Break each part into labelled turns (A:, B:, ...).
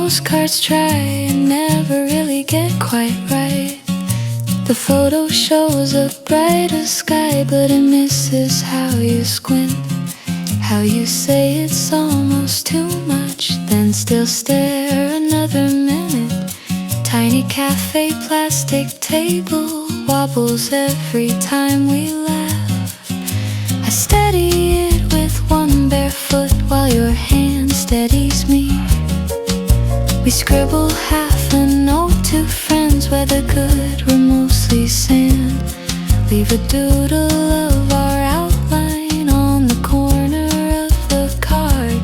A: postcards try and never really get quite right. The photo shows a brighter sky, but it misses how you squint, how you say it's almost too much, then still stare another minute. Tiny cafe plastic table wobbles every time we laugh. I steady it with one bare foot while your hand steadies me. We scribble half a note to friends, whether good or mostly sand. Leave a doodle of our outline on the corner of the card.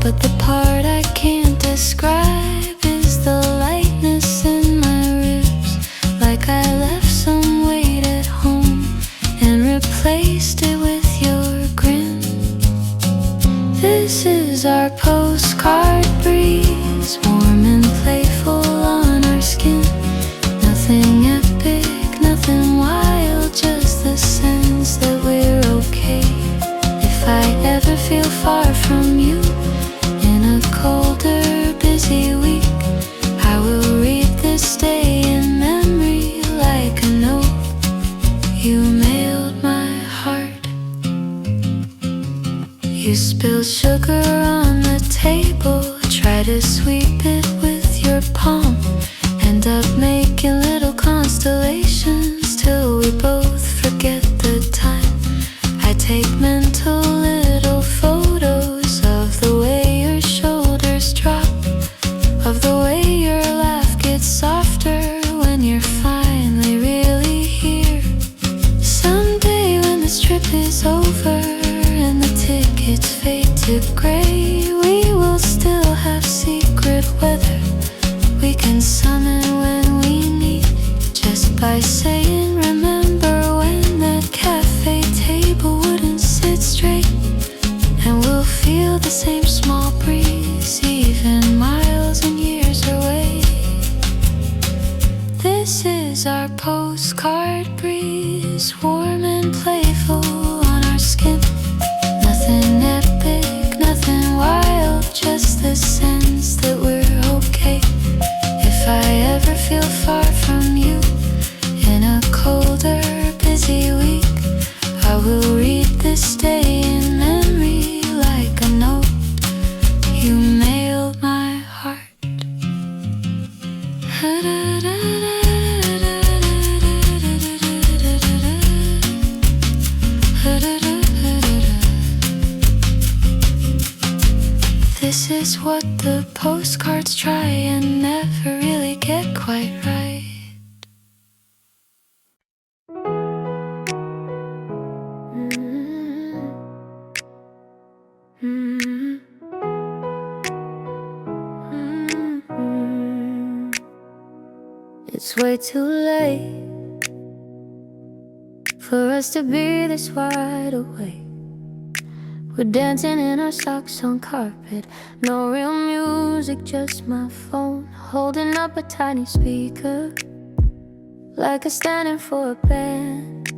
A: But the part I can't describe is the lightness in my ribs, like I left some weight at home and replaced it with your grin. This is our postcard breeze, warm and playful on our skin. Nothing epic, nothing wild, just the sense that we're okay. If I ever feel far from you in a colder, busy week, I will read this day in memory like a note you mailed my heart. You spilled sugar on the table, try to sweep it with your palm, end up making little constellations till we both forget the time. I take mental little photos of the way your shoulders drop, of the way your laugh gets softer when you're finally really here. Someday when this trip is over and the tickets fade to gray, we will still have secret weather we can summon when we need, just by saying remember when that cafe table wouldn't sit straight. And we'll feel the same small breeze even miles and years away. This is our postcard breeze, warm and playful on our skin. Nothing epic, nothing wild, just the sense that we're okay. If I ever feel far from you in a colder, busy week, I will read this day in memory like a note you mailed my heart. This is what the postcards try and never really get quite right. It's way too late for us to be this wide awake. We're dancing in our socks on carpet. No real music, just my phone holding up a tiny speaker, like a stand-in for a band.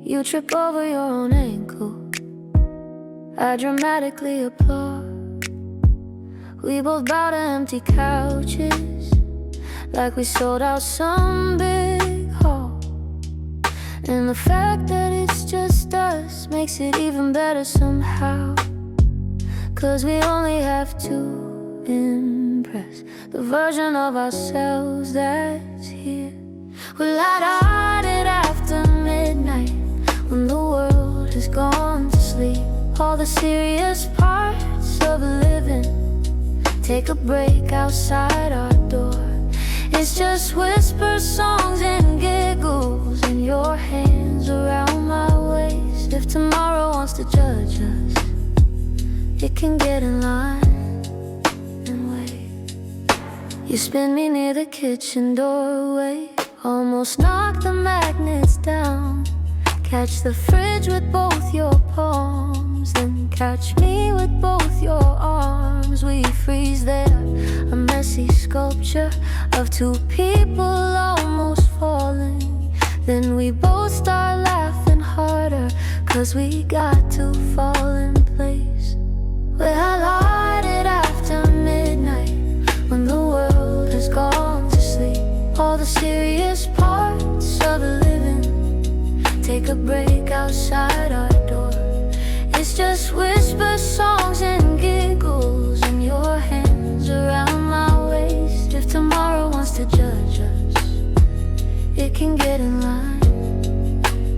A: You trip over your own ankle, I dramatically applaud. We both bow to empty couches, like we sold out some big hall. And the fact that it's just us makes it even better somehow, 'cause we only have to impress the version of ourselves that's here. We're lighthearted after midnight, when the world has gone to sleep. All the serious parts of living take a break outside our door. It's just whisper songs and giggles and your hands around my waist. If tomorrow wants to judge us, it can get in line and wait. You spin me near the kitchen doorway, almost knock the magnets down. Catch the fridge with both your palms, then catch me with both your arms. We freeze there, a messy sculpture of two people almost falling. Then we both start laughing harder, 'cause we got to fall in place. We're lighthearted after midnight, a break outside our door. It's just whisper songs and giggles, and your hands around my waist. If tomorrow wants to judge us, it can get in line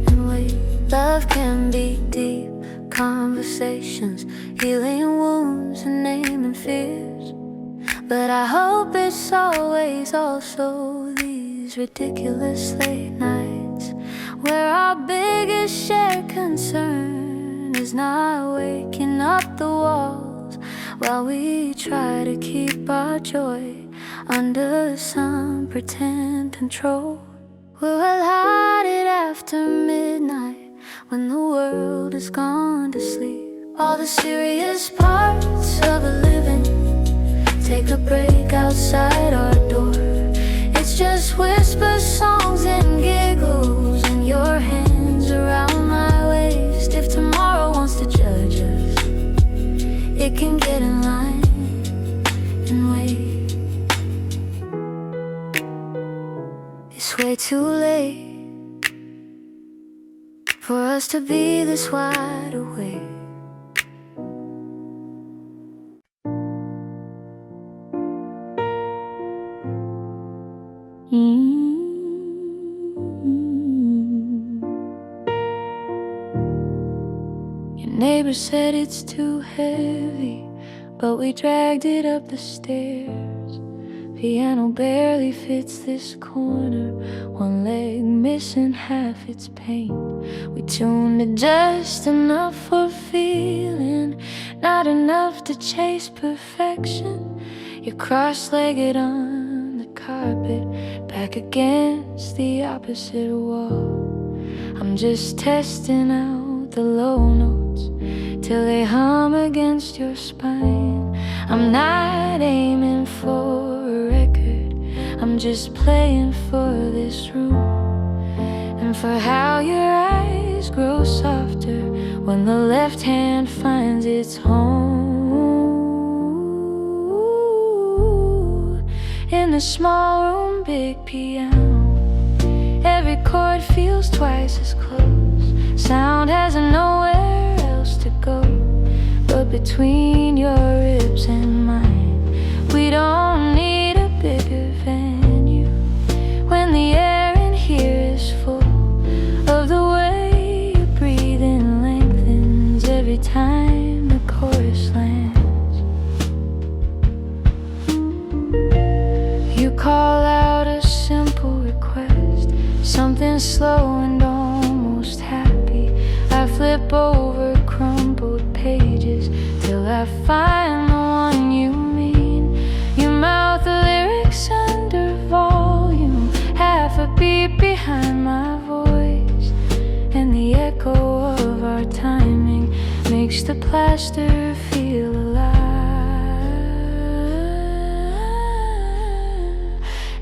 A: and wait. Love can be deep conversations, healing wounds and naming fears. But I hope it's always also these ridiculous late nights where our biggest shared concern is not waking up the walls while we try to keep our joy under some pretend control. We're lighthearted after midnight when the world has gone to sleep. All the serious parts of a living take a break outside our door. It's just whisper songs and giggles, and your hands around my waist. If tomorrow wants to judge us, it can get in line and wait. It's way too late for us to be this wide awake. Your neighbor said it's too heavy, but we dragged it up the stairs. Piano barely fits this corner, one leg missing half its paint. We tuned it just enough for feeling, not enough to chase perfection. You're cross-legged on the carpet, back against the opposite wall. I'm just testing out the low notes till they hum against your spine. I'm not aiming for a record, I'm just playing for this room, and for how your eyes grow softer when the left hand finds its home. In the small room, big piano, every chord feels twice as close. Sound has nowhere else to go but between your ribs and mine. We don't need a bigger venue when the air in here is full of the way your breathing lengthens every time the chorus lands. You call out a simple request, something slow and almost happy. I flip over crumpled pages till I find the one you mean. You mouth the lyrics under volume, half a beat behind my voice, and the echo of our timing makes the plaster feel alive.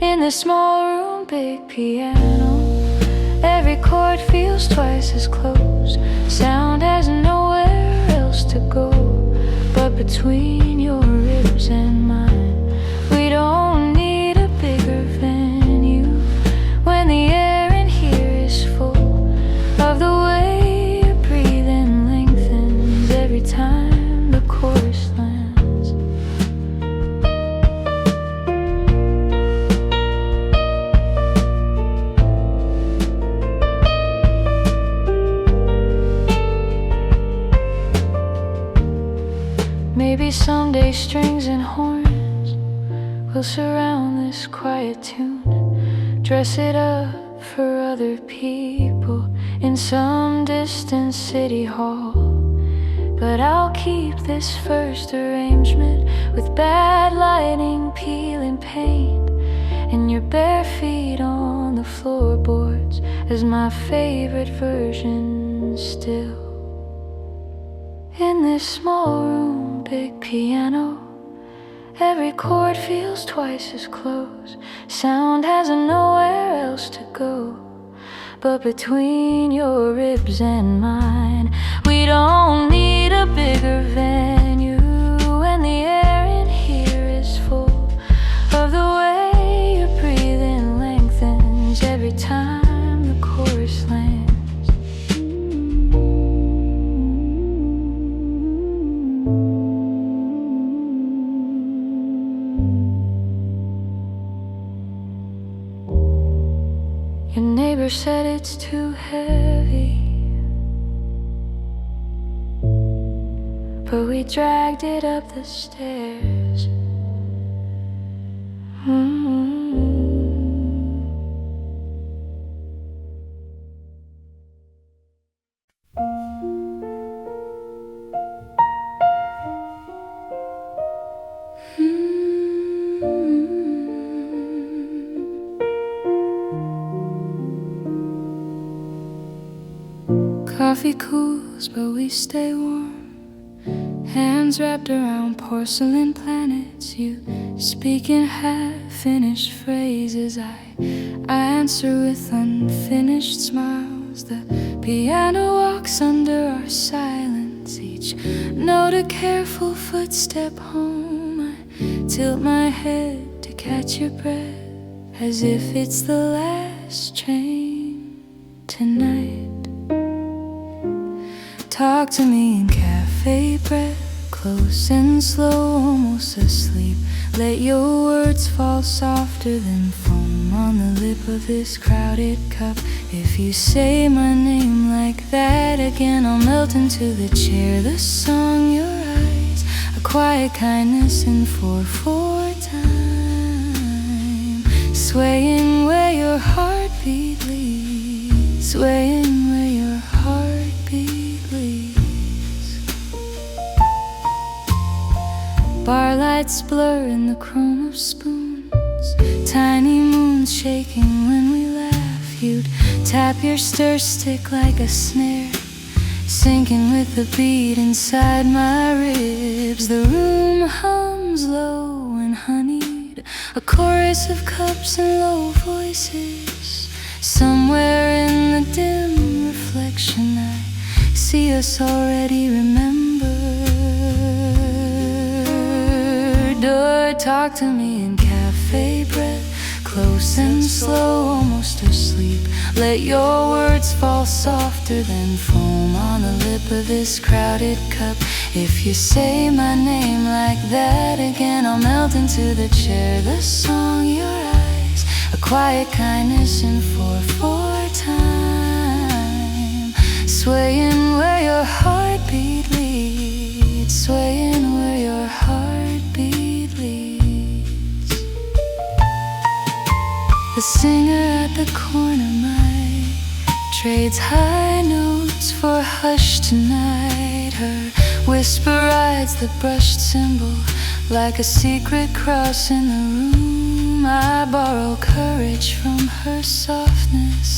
A: In the small room, big piano, every chord feels twice as close. Sound has nowhere else to go but between your ribs and mine. We don't need a bigger venue when the air in here is full of the way your breathing lengthens every time the chorus lands. Maybe someday strings and horns will surround this quiet tune, dress it up for other people in some distant city hall. But I'll keep this first arrangement with bad lighting, peeling paint, and your bare feet on the floorboards as my favorite version still. In this small room, big piano, every chord feels twice as close. Sound has nowhere else to go but between your ribs and mine. We don't need a bigger venue when the air in here is full of the way your breathing lengthens every time the chorus lands. Your neighbor said it's too heavy, but we dragged it up the stairs. Coffee cools, but we stay warm. Hands wrapped around porcelain planets. You speak in half-finished phrases. I answer with unfinished smiles. The piano walks under our silence. Each note a careful footstep home. I tilt my head to catch your breath, as if it's the last train tonight. Talk to me in cafe breath, close and slow, almost asleep. Let your words fall softer than foam on the lip of this crowded cup. If you say my name like that again, I'll melt into the chair. The song, your eyes, a quiet kindness in 4/4 time. Swaying where your heartbeat leads, swaying where your heartbeat leads. Bar lights blur in the chrome of spoons, tiny moons shaking when we laugh. You'd tap your stir stick like a snare, sinking with the beat inside my ribs. The room hums low and honeyed, a chorus of cups and low voices. Somewhere in the dim reflection I see us already remembered. Or talk to me in cafe breath, close and slow, almost asleep. Let your words fall softer than foam on the lip of this crowded cup. If you say my name like that again, I'll melt into the chair. The song, your eyes, a quiet kindness in 4/4 time. Swaying where your heartbeat leads, swaying where your heartbeat leads. The singer at the corner mic trades high notes for hush tonight. Her whisper rides the brushed cymbal like a secret cross in the room. I borrow courage from her softness,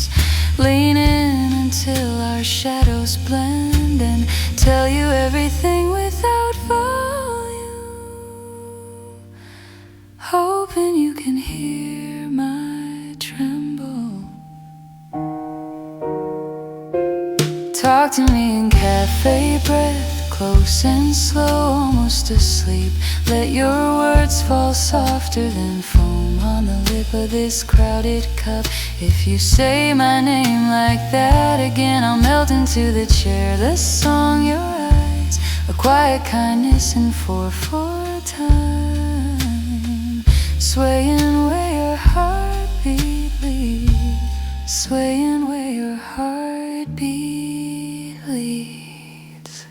A: lean in until our shadows blend, and tell you everything without volume, hoping you can hear my tremble. Talk to me in cafe breath, close and slow, almost asleep. Let your words fall softer than foam on the lip of this crowded cup. If you say my name like that again, I'll melt into the chair. The song, your eyes, a quiet kindness in 4/4 time. Swaying where your heartbeat leads, swaying where your heartbeat leads.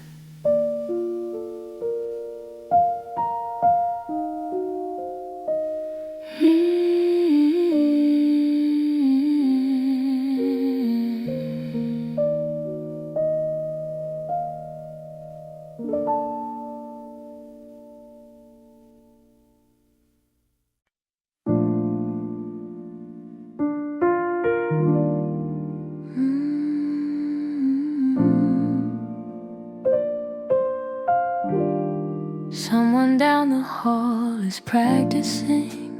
A: Someone down the hall is practicing,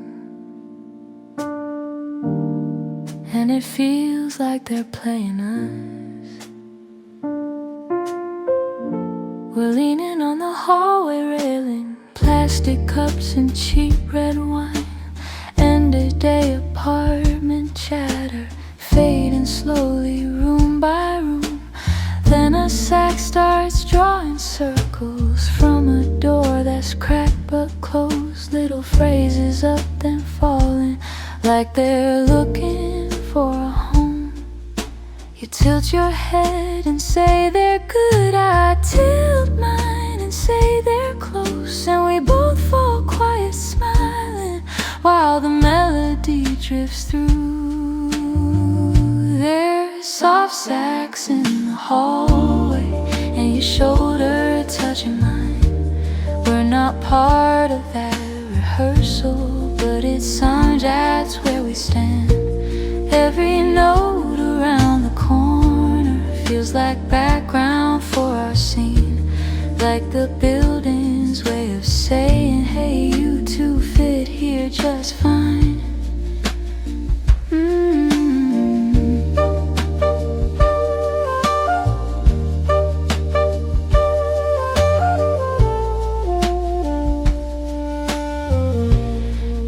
A: and it feels like they're playing us. We're leaning on the hallway railing, plastic cups and cheap red wine. End of day apartment chatter, fading slowly room by room. Then a sax starts drawing circles from a door that's cracked but closed. Little phrases up then falling, like they're looking for a home. You tilt your head and say they're good. I tilt mine and say they're close, and we both fall quiet smiling while the melody drifts through. There's soft sax in the hallway and your shoulder touching mine. We're not part of that rehearsal, but it sounds that's where we stand. Every note around the corner feels like background for our scene, like the building's way of saying, hey, you two fit here just fine.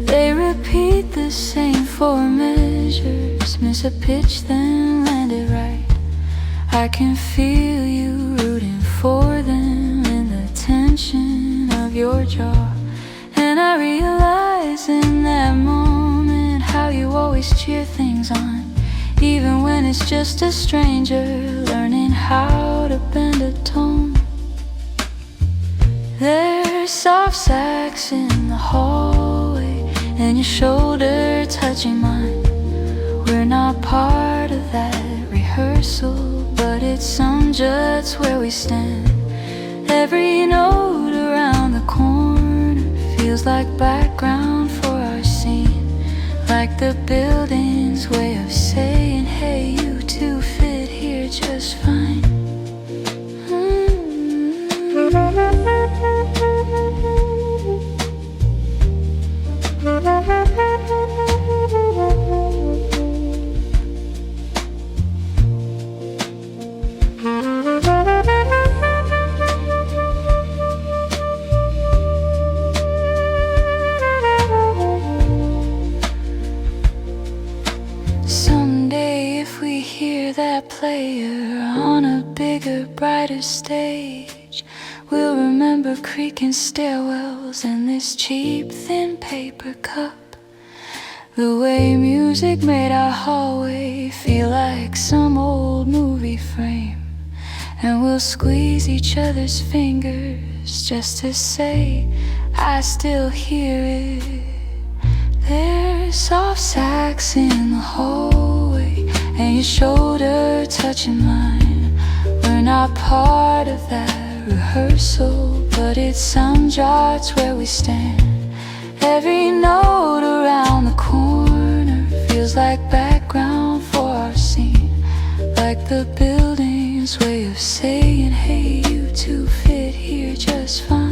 A: They repeat the same four measures, miss a pitch then land it right. I can feel you rooting for them in the tension of your jaw, and I realize in that moment how you always cheer things on, even when it's just a stranger learning how to bend a tone. There's soft sax in the hallway and your shoulder touching mine. We're not part of that rehearsal, but it's some just where we stand. Every note around the corner feels like background for our scene, like the building's way of saying, hey, you two fit here just fine. Someday if we hear that player on a bigger, brighter stage, we'll remember creaking stairwells and this cheap, thin paper cup. The way music made our hallway feel like some old movie frame, and we'll squeeze each other's fingers just to say, I still hear it. There's soft sax in the hallway and your shoulder touching mine. We're not part of that rehearsal, but it sounds right where we stand. Every note around the corner feels like background for our scene, like the building's way of saying, hey, you two fit here just fine.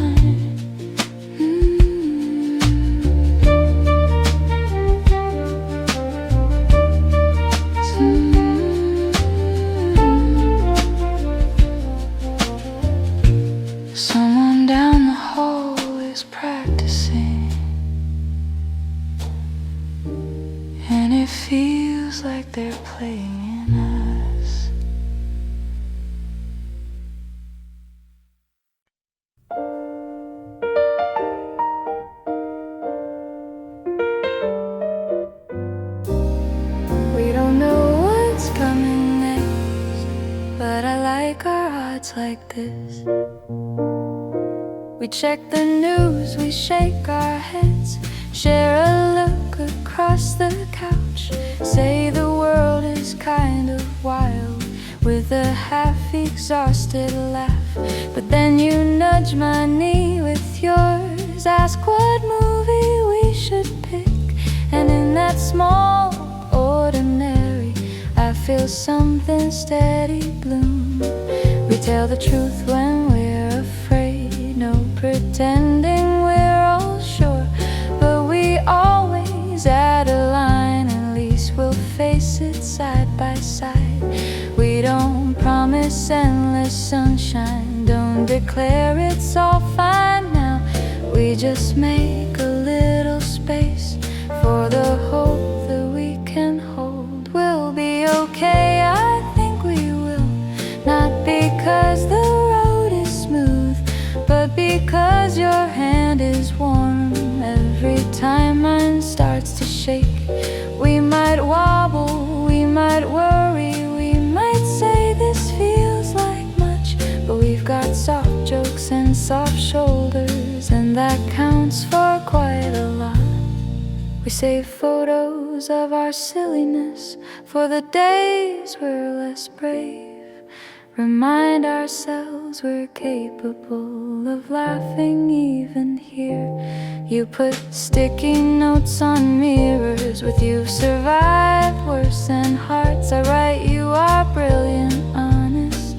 A: Someone down the hall is practicing, and it feels like they're playing in us. We don't know what's coming next, but I like our odds like this. We check the news, we shake our heads, share a look across the couch, say the world is kind of wild with a half-exhausted laugh. But then you nudge my knee with yours, ask what movie we should pick, and in that small ordinary I feel something steady bloom. We tell the truth when we're afraid, no pretending we're all sure, but we always add a line, at least we'll face it side by side. We don't promise endless sunshine, don't declare it's all fine now. We just make a little space for the hope that we can hold. We'll be okay, I think we will, not because the road is smooth, but because your hand is warm. Every time mine starts to shake, we might wobble, we might worry, we might We save photos of our silliness for the days we're less brave. Remind ourselves we're capable of laughing even here. You put sticky notes on mirrors with "You've survived worse than hearts." I write "You are brilliant, honest"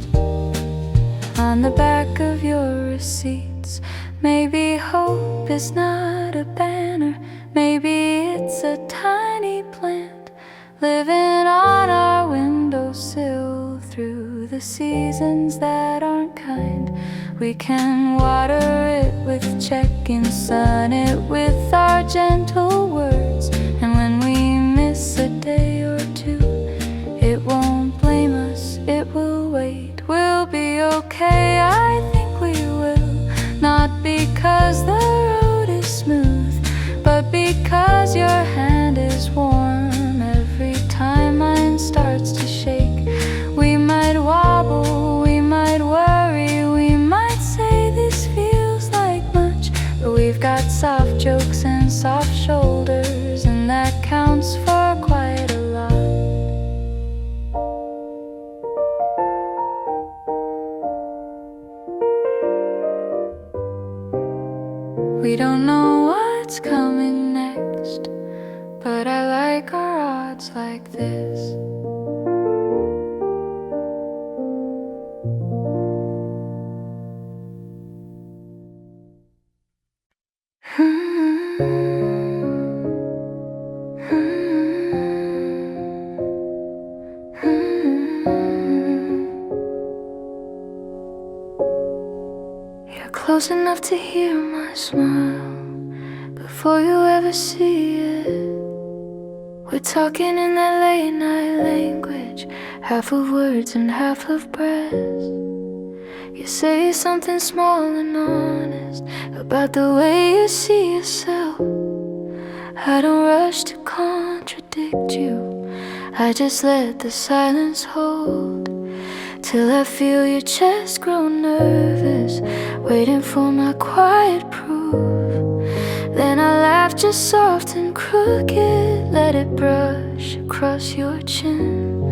A: on the back of your receipts. Maybe hope is not a banner, maybe it's a tiny plant living on our windowsill through the seasons that aren't kind. We can water it with check-in, sun it with our gentle words, and when we miss a day or two, it won't blame us, it will wait. We'll be okay, I think we will, not because the road is smooth, but because your hand is warm every time mine starts to shake. We might wobble, we might worry, we might say this feels like much, but we've got soft jokes and soft shoulders, and that counts for quite a lot. We don't know what's coming next, but I like our odds like this. You're close enough to hear my smile before you ever see it. We're talking in that late night language, half of words and half of breath. You say something small and honest about the way you see yourself. I don't rush to contradict you, I just let the silence hold till I feel your chest grow nervous, waiting for my quiet proof. Then I laugh just soft and crooked, let it brush across your chin.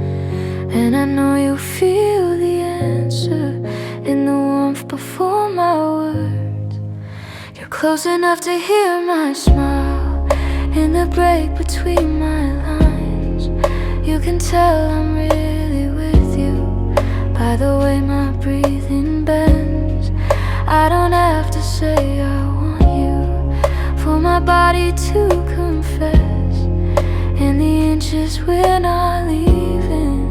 A: And I know you feel the answer in the warmth before my words. You're close enough to hear my smile in the break between my lines. You can tell I'm really with you by the way my breathing bends. I don't have to say I want you for my body to confess. In the inches we're not leaving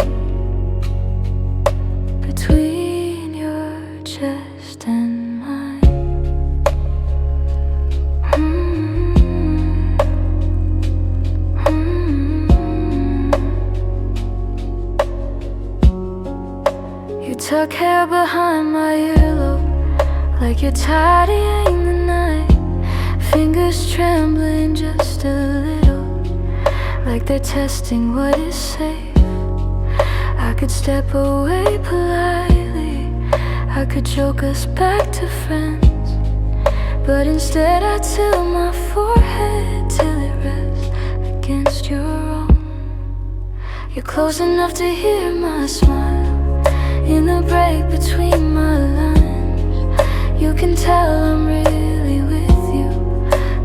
A: between your chest and mine. You tuck hair behind my earlobe like you're tidying the night. Fingers trembling just a little, like they're testing what is safe. I could step away politely, I could joke us back to friends, but instead I tilt my forehead till it rests against your own. You're close enough to hear my smile in the break between my lines. You can tell I'm really with you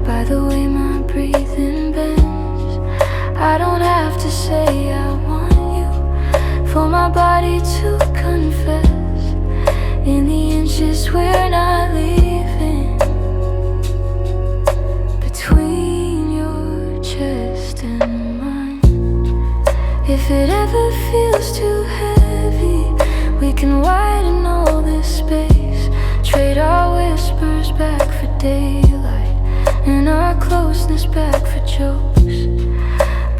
A: by the way my breathing bends. I don't have to say I want you for my body to confess. In the inches we're not leaving between your chest and mine. If it ever feels too heavy, we can widen all this space, trade our whispers back for daylight and our closeness back for jokes.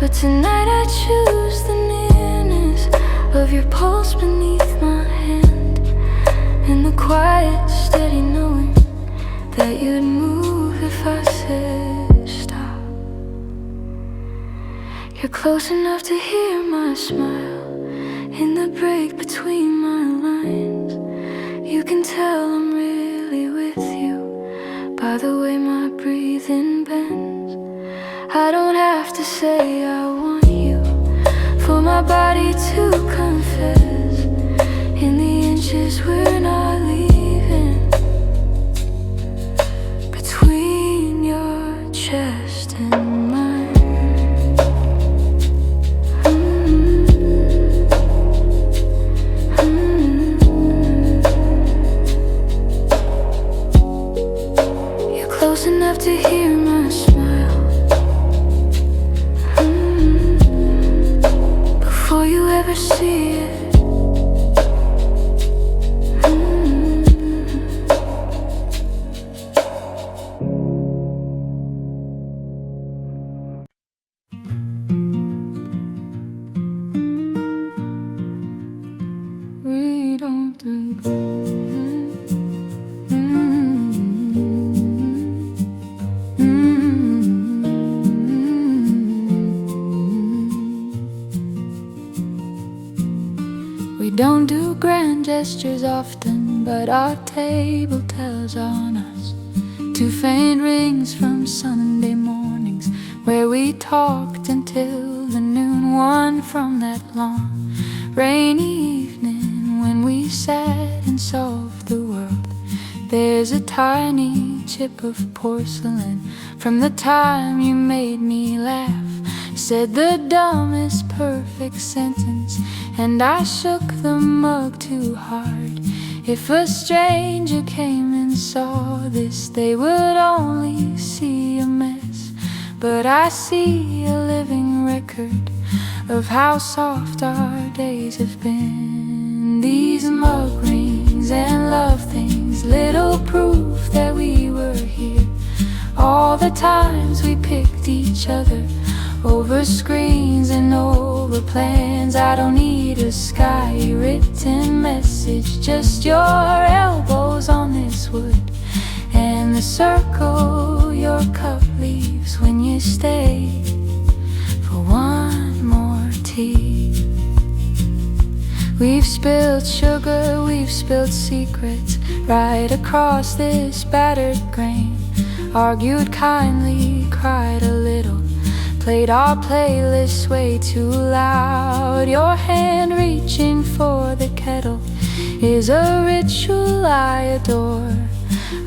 A: But tonight I choose the nearness of your pulse beneath my hand, and the quiet, steady knowing that you'd move if I said stop. You're close enough to hear my smile in the break between my lines. You can tell I'm really with you by the way my breathing bends. I don't have to say I want you, for my body to confess. In the inches we're not leaving, between your chest and mine. Close enough to hear my smile, before you ever see it. We don't do Don't do grand gestures often, but our table tells on us. Two faint rings from Sunday mornings where we talked until the noon one, from that long rainy evening when we sat and solved the world. There's a tiny chip of porcelain from the time you made me laugh, said the dumbest perfect sentence, and I shook the mug too hard. If a stranger came and saw this, they would only see a mess, but I see a living record of how soft our days have been. These mug rings and love things, little proof that we were here. All the times we picked each other over screens and over plans. I don't need a sky-written message, just your elbows on this wood, and the circle your cup leaves when you stay for one more tea. We've spilled sugar, we've spilled secrets right across this battered grain. Argued kindly, cried a little, played our playlists way too loud. Your hand reaching for the kettle is a ritual I adore.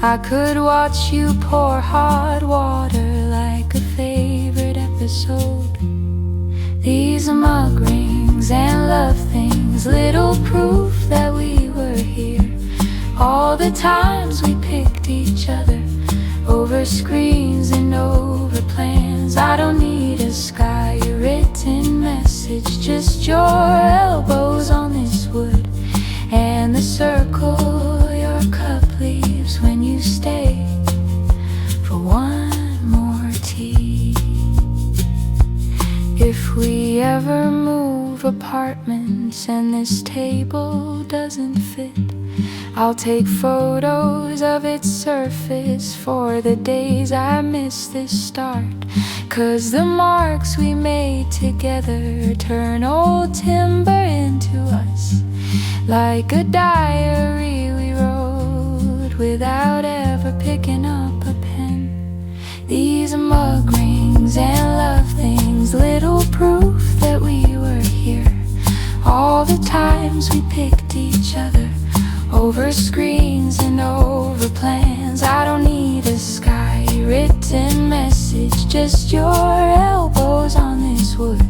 A: I could watch you pour hot water like a favorite episode. These are mug rings and love things, little proof that we were here. All the times we picked each other over screens and over plans. I don't need a sky-written message, just your elbows on this wood, and the circle your cup leaves when you stay for one more tea. If we ever move apartments and this table doesn't fit, I'll take photos of its surface for the days I miss this start. 'Cause the marks we made together turn old timber into us, like a diary we wrote without ever picking up a pen. These are mug rings and love things, little proof that we were here. All the times we picked each other over screens and over plans. I don't need a sky-written message, just your elbows on this wood,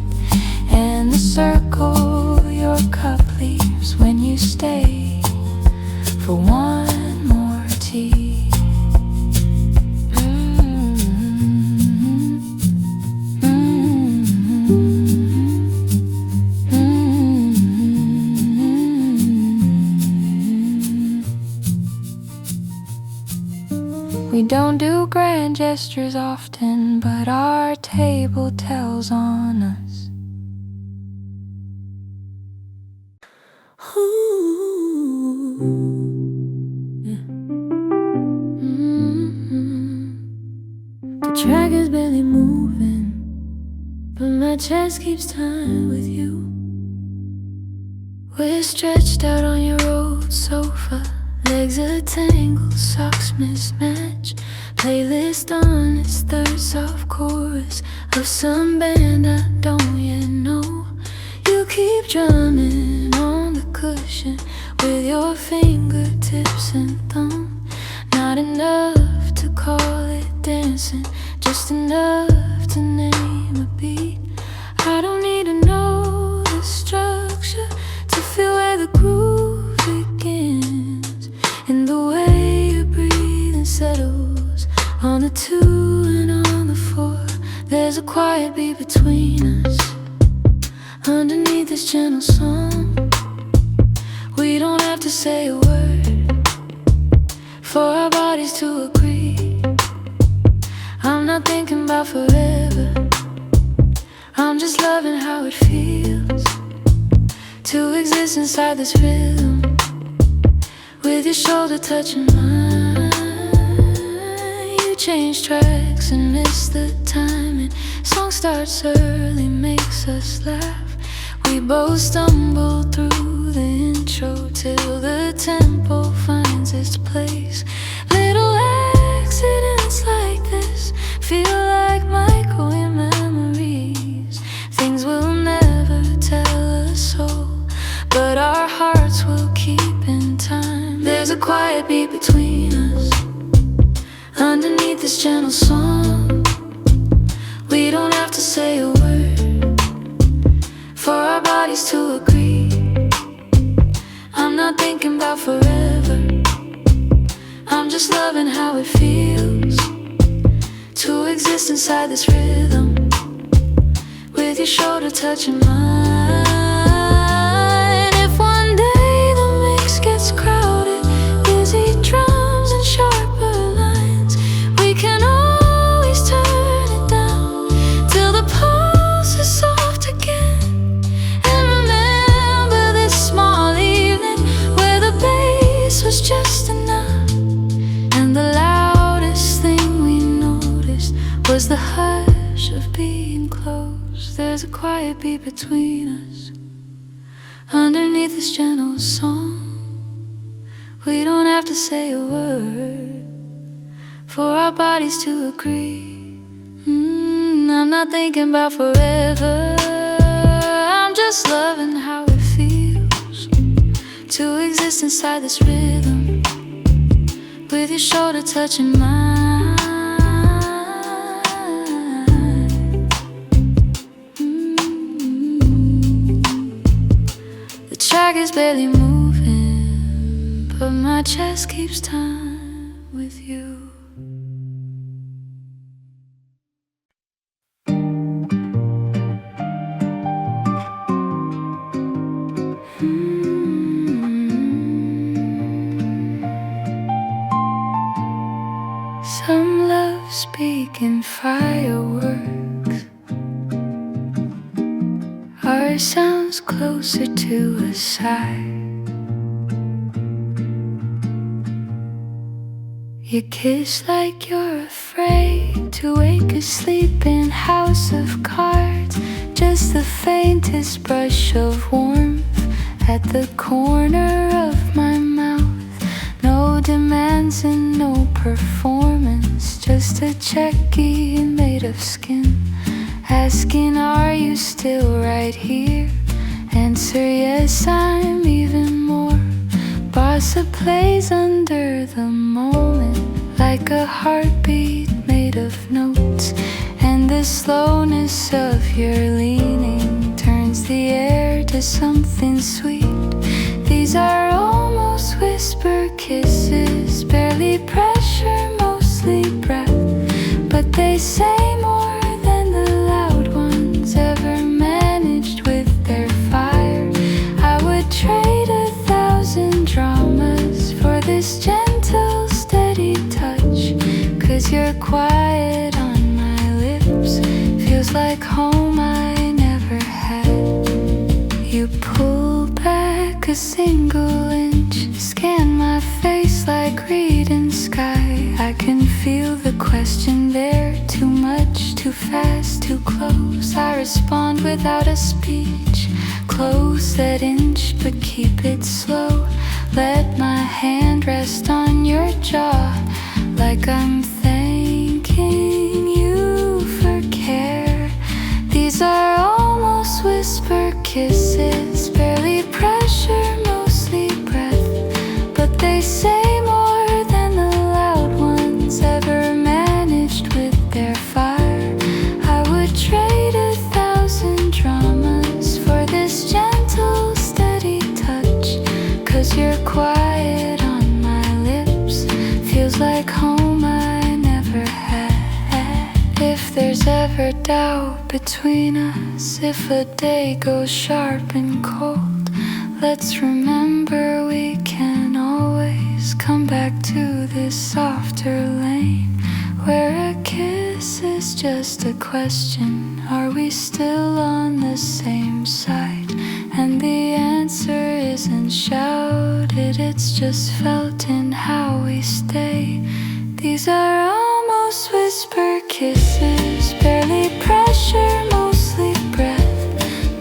A: and the circle your cup leaves when you stay for one more tea. We don't do grand gestures often, but our table tells on us. The track is barely moving, but my chest keeps time with you. We're stretched out on your old sofa, Legs a tangle, socks mismatch. Playlist on its third soft chorus of some band I don't yet know. You keep drumming on the cushion with your fingertips and thumb. Not enough to call it dancing, just enough to name a beat. I don't need to know the structure to feel where the groove begins. In the way your breathing settles on the 2 and on the 4. There's a quiet beat between us underneath this gentle song. We don't have to say a word for our bodies to agree. I'm not thinking about forever, I'm just loving how it feels to exist inside this rhythm, with your shoulder touching mine. You change tracks and miss the timing. Song starts early, makes us laugh. We both stumble through the intro till the tempo finds its place. Little accidents like this feel like microwave memories. Things we'll never tell a soul, but our hearts will keep in time. There's a quiet beat between us underneath this gentle song. We don't have to say a word for our bodies to agree. I'm not thinking about forever, I'm just loving how it feels to exist inside this rhythm, with your shoulder touching mine. If one day the mix gets crowded, busy drums and sharper lines, we can always turn it down till the pulse is soft again. And remember this small evening where the bass was just enough, and the loudest thing we noticed was the hush of being close. There's a quiet beat between us underneath this gentle song. We don't have to say a word for our bodies to agree. I'm not thinking about forever, I'm just loving how it feels to exist inside this rhythm, with your shoulder touching mine. The track is barely moving, but my chest keeps time with you. Some love speaking fireworks, our sounds closer to a sigh. You kiss like you're afraid to wake a sleeping house of cards. Just the faintest brush of warmth at the corner of my mouth. No demands and no performance, just a check-in made of skin, asking, are you still right here? Answer, yes, I'm even more. Bossa plays under the moment, like a heartbeat made of notes, and the slowness of your leaning turns the air to something sweet. These are almost whisper kisses, barely pressure, mostly breath, but they say more than the loud ones ever managed with their fire. I would trade 1,000 dramas for this gentle, steady touch, 'cause you're quiet on my lips, feels like home I never had. You pull back a single inch, scan my face like reading sky. I can feel the question there, too much, too fast, too close. I respond without a speech, Close that inch, but keep it slow. Let my hand rest on your jaw, like I'm thanking you for care. These are almost whisper kisses, barely pressure, mostly breath, but they say more than the loud ones ever managed with their fire. I would trade 1,000 dramas for this gentle, steady touch, 'cause you're quiet on my lips, feels like home I never had. If there's ever doubt between us, if a day goes sharp and cold, let's remember we can always come back to this softer lane, where a kiss is just a question, are we still on the same side? And the answer isn't shouted, it's just felt in how we stay. These are almost whisper kisses, barely pressure, mostly breath,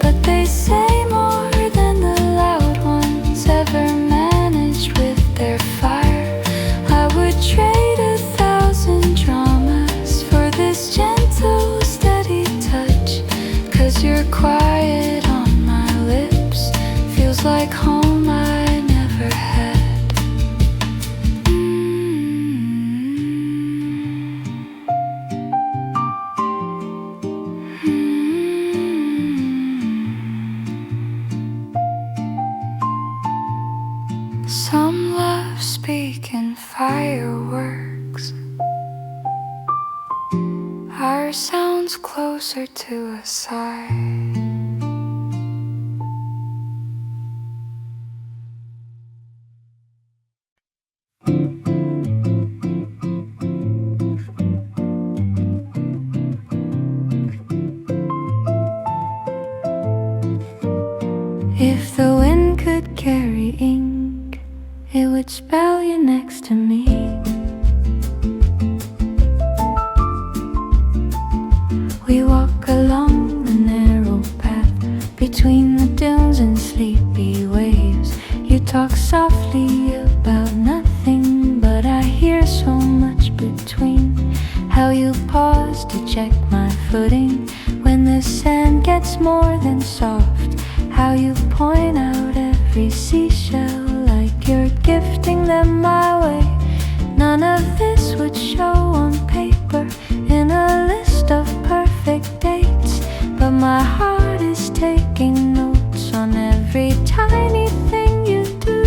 A: but they say more than the loud ones ever managed with their fire. I would trade 1,000 dramas for this gentle, steady touch, 'cause you're quiet on my lips, feels like home I never had. Some love speak in fireworks, our sounds closer to a sigh. If the wind could carry ink, it would spell you next to me. We walk along the narrow path between the dunes and sleepy waves. You talk softly about nothing, but I hear so much between. How you pause to check my footing when the sand gets more than soft. How you point out every seashell like you're gifting them my way. None of this would show on paper in a list of perfect dates, but my heart is taking notes on every tiny thing you do.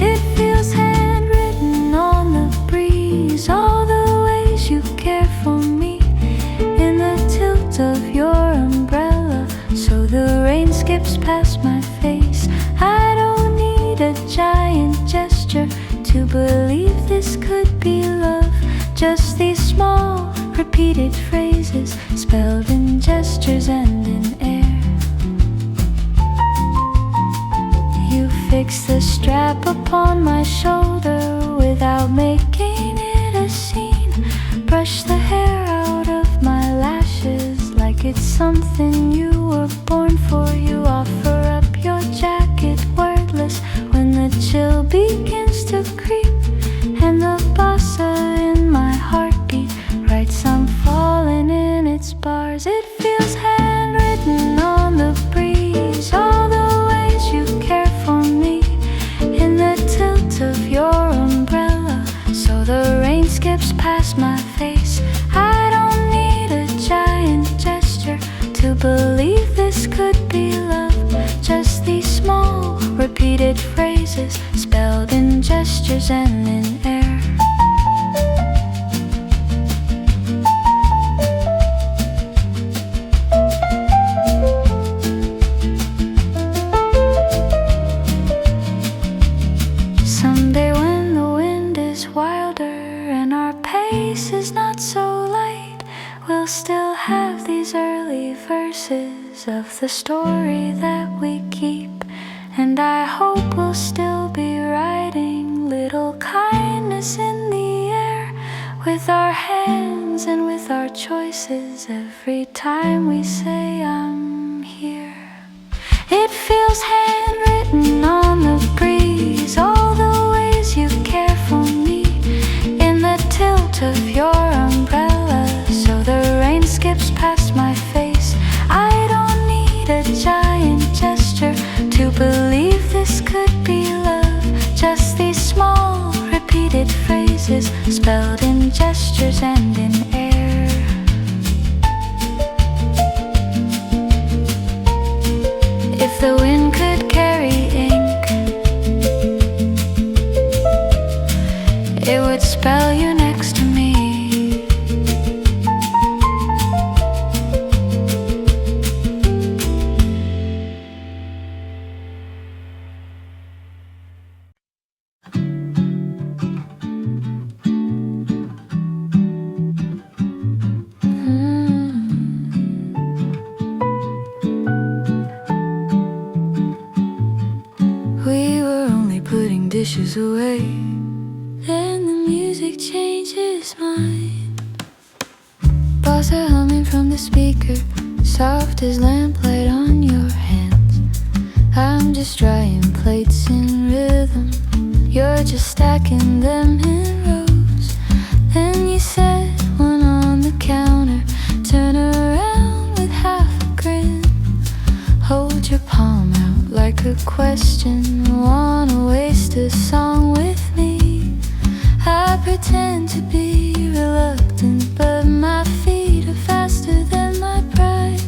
A: It feels handwritten on the breeze, all the ways you care for me, in the tilt of your umbrella, so the rain skips past my face. I don't need a giant gesture to believe this could be love, just these small repeated phrases spelled in gestures and in air. You fix the strap upon my shoulder without making it a scene, brush the hair out of my lashes like it's something you were born for. You offer up your jacket wordless when the chill begins to creep, and the bossa in my heartbeat writes I'm falling in its bars. It feels handwritten on the breeze, all the ways you care for me, in the tilt of your umbrella, so the rain skips past my face. I don't need a giant gesture to believe this could be love, just these small repeated phrases spelled in gestures and in air. Someday when the wind is wilder and our pace is not so light, we'll still have these early verses of the story that we keep, and I hope we'll still be writing little kindness in the air with our hands and with our choices every time we say I'm here. It feels handwritten on the breeze, all the ways you care for me, in the tilt of your umbrella, so the rain skips past my face. I don't need a giant gesture to believe this could be love, just these small repeated phrases spelled in gestures and in air. If the wind could carry ink, it would spell you next to me. We were only putting dishes away, then the music changes mind. Bossa humming from the speaker, soft as lamplight on your hands. I'm just drying plates in rhythm, you're just stacking them in rows. Then you set one on the counter, turn around with half a grin, hold your palm out like a question, wanna waste a song with me. I pretend to be reluctant, but my feet are faster than my pride.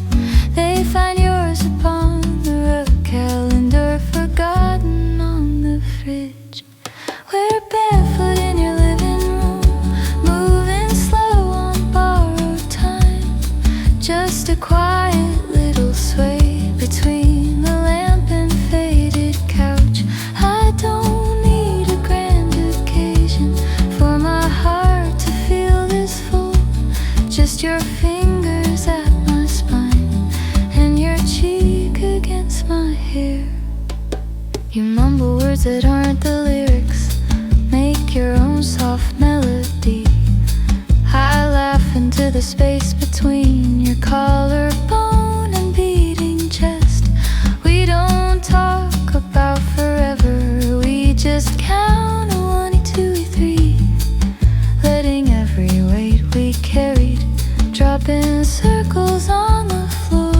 A: They find yours upon the rug calendar, forgotten on the fridge. We're barefoot in your living room, moving slow on borrowed time, just a quiet little sway between the lamp and faded couch. I don't need a grand occasion for my heart to feel this full, just your fingers at my spine and your cheek against my hair. You mumble words that aren't the lyrics, make your own soft melody. I laugh into the space between your collarbone and beating chest. We don't talk about forever, we just count 1, 2, 3, letting every weight we carried drop in circles on the floor.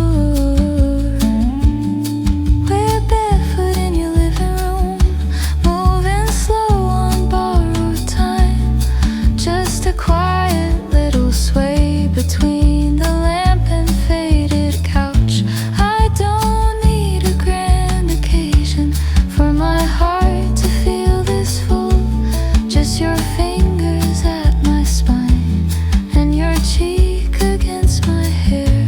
A: We're barefoot in your living room, moving slow on borrowed time, just a quiet little sway between the lamp and faded couch. I don't need a grand occasion for my heart to feel this full, just your fingers at my spine and your cheek against my hair.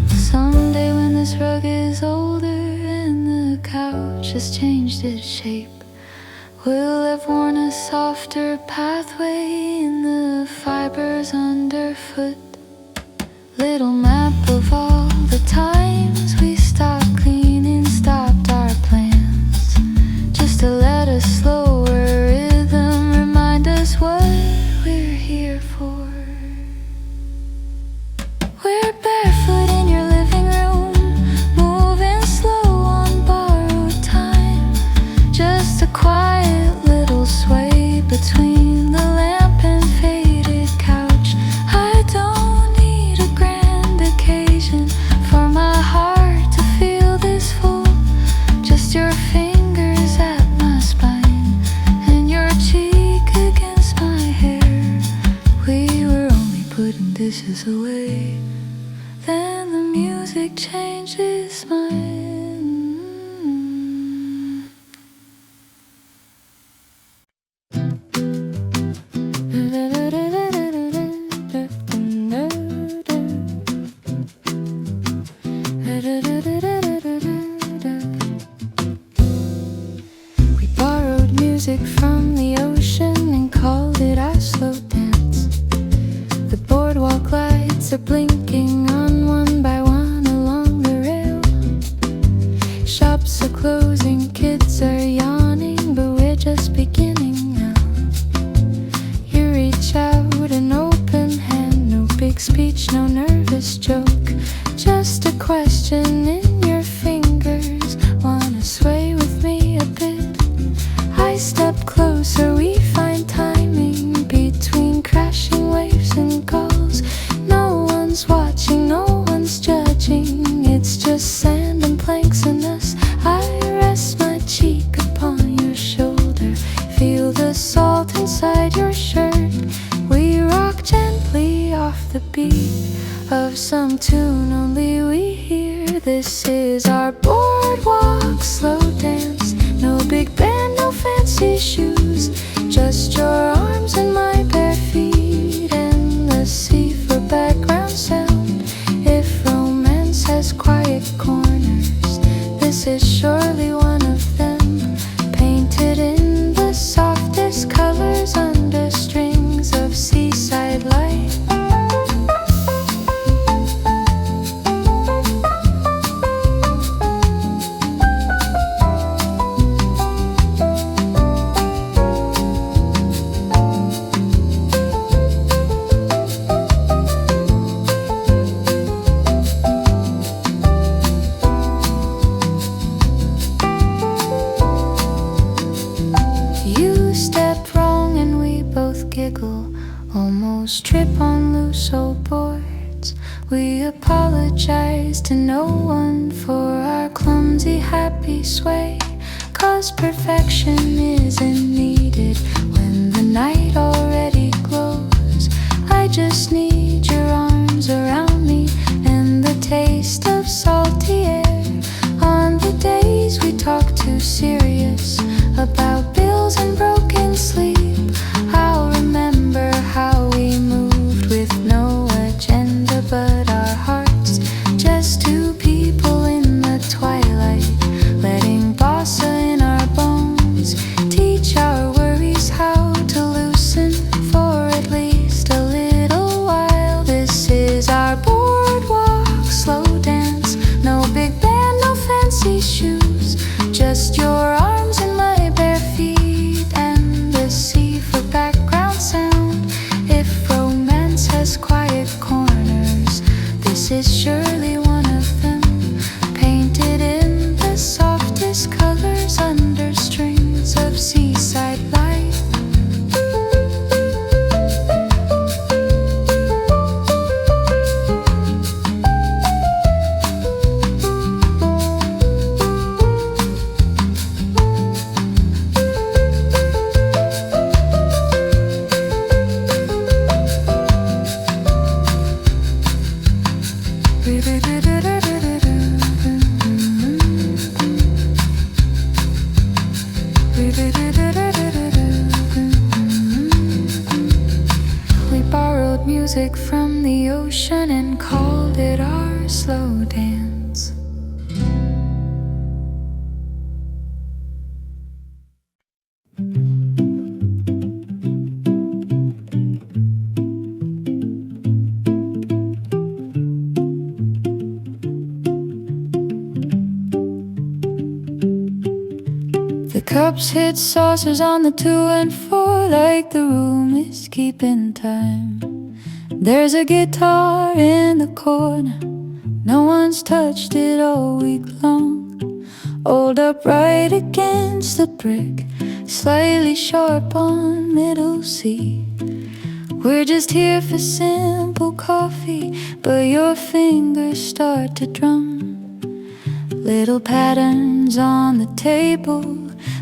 A: Someday when this rug is older and the couch has changed its shape, we'll have worn a softer pathway in the fibers underfoot. Little map of all the times we stopped cleaning, stopped our plans, just to let a slower rhythm remind us what we're here for. We're barefoot in your living room, moving slow on borrowed time, just a quiet little sway between the lamp and faded couch. I don't need a grand occasion for my heart to feel this full, just your fingers at my spine and your cheek against my hair. We were only putting dishes away, then the music changed its mind. We borrowed music from the ocean and called it our slow dance. The boardwalk lights are blinking on one by one along the rail. Shops are closing, kids are yawning, but we're just beginning now. You reach out an open hand, no big speak speech, no nervous joke. Just a question in your fingers. Wanna sway with me a bit? I step closer, we find timing between crashing waves and gulls. No one's watching, no one's judging. It's just sand and planks and us. I rest my cheek upon your shoulder. Feel the salt inside your shirt. We rock gently off the beat of some tune only we hear. This is our boardwalk slow dance. No big band, no fancy shoes. Just your arms and my bare feet, and the sea for background sound. If romance has quiet corners, this is surely one of them. Painted in the softest colors under strings of seaside light. Almost trip on loose old boards. We apologize to no one for our clumsy happy sway, 'cause perfection isn't needed when the night already glows. I just need your arms around me and the taste of salty air. On the days we talk too serious about bills and broken sleep, I'll remember how we moved with no agenda but our hearts. Just two people in the twilight, letting bossa in our bones. Teach our worries how to loosen for at least a little while. This is our boardwalk slow dance. No big band, no fancy shoes. Just your arms and my bare feet, and the sea for background sound. If romance has quiet corners, this is surely one of them. Painted in the softest colors under strings of seaside light. We borrowed music from the ocean and called it our slow dance. The cups hit saucers on the 2 and 4, like the room is keeping time. There's a guitar in the corner, no one's touched it all week long. Old upright against the brick, slightly sharp on middle C. We're just here for simple coffee, but your fingers start to drum. Little patterns on the table,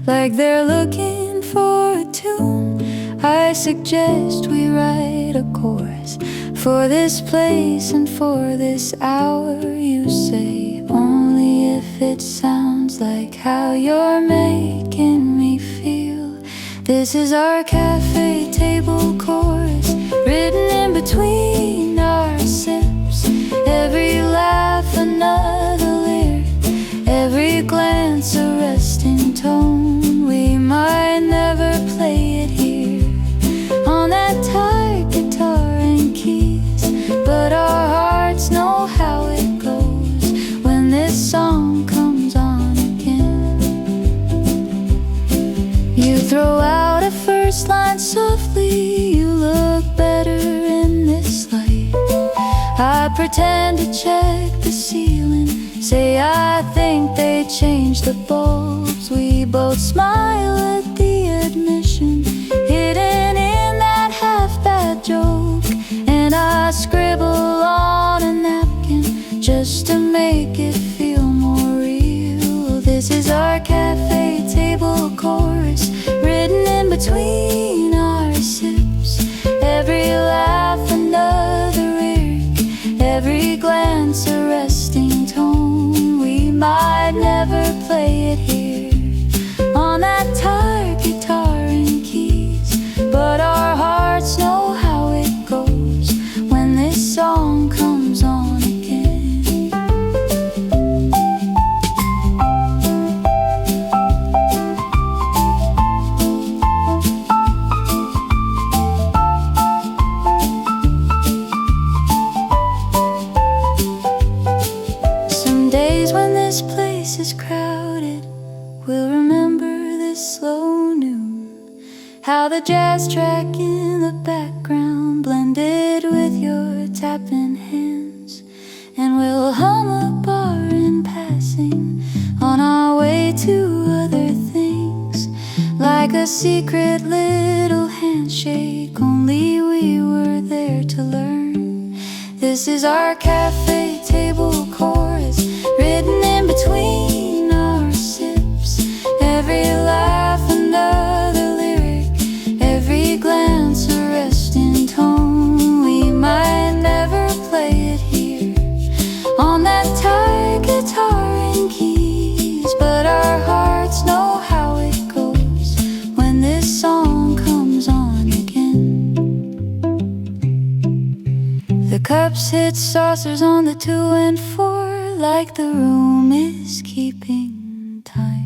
A: like they're looking for a tune. I suggest we write a chorus for this place and for this hour. You say only if it sounds like how you're making me feel. This is our cafe table chorus, written in between our sips. Every laugh another lyric, every glance a resting tone. We might never play it here on that tight guitar and keys, but our hearts know how it goes when this song comes on again. You throw out a first line softly, you look better in this light. I pretend to check the ceiling, say I think they changed the bulbs. We both smile at the admission, hidden in that half-bad joke. And I scribble on a napkin just to make it feel more real. This is our cafe table chorus, written in between our sips. Every laugh another lyric, every glance a resting tone. We might never play it here on that tired guitar and keys, but our hearts know how it goes when this song comes on again. Some days when this place is crowded, we'll remember this slow noon, how the jazz track in the background blended with your tapping hands. And we'll hum a bar in passing on our way to other things, like a secret little handshake only we were there to learn. This is our cafe table chorus, written in between our sips. Every laugh another lyric, every glance a resting tone. We might never play it here on that tired guitar and keys, but our hearts know how it goes when this song comes on again. The cups hit saucers on the 2 and 4, like the room is keeping time.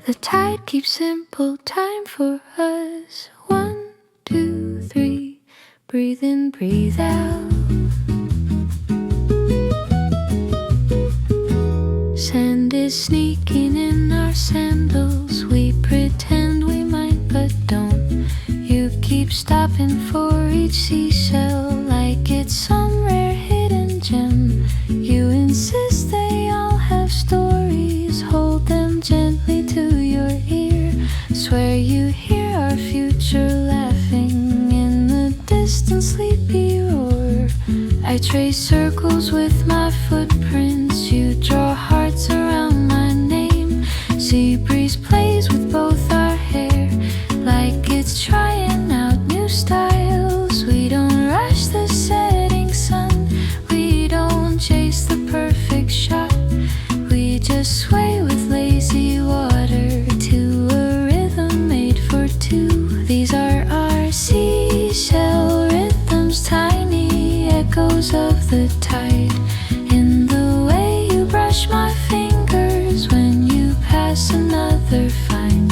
A: The tide keeps simple time for us. 1, 2, 3, breathe in, breathe out. Sand is sneaking in our sandals. We pretend we might but don't. You keep stopping for each seashell like it's some rare hidden gem. You insist they all have stories, hold them gently to your ear. Swear you hear our future laughing in the distant sleepy roar. I trace circles with my footprints, you draw hearts around my name. Sea breeze plays with both our hair like it's trying out new styles. We don't rush the setting sun, we don't chase the perfect shot. We just sway with lazy water to a rhythm made for two. These are our seashell rhythms, tiny echoes of the tide. In the way you brush my fingers when you pass another find.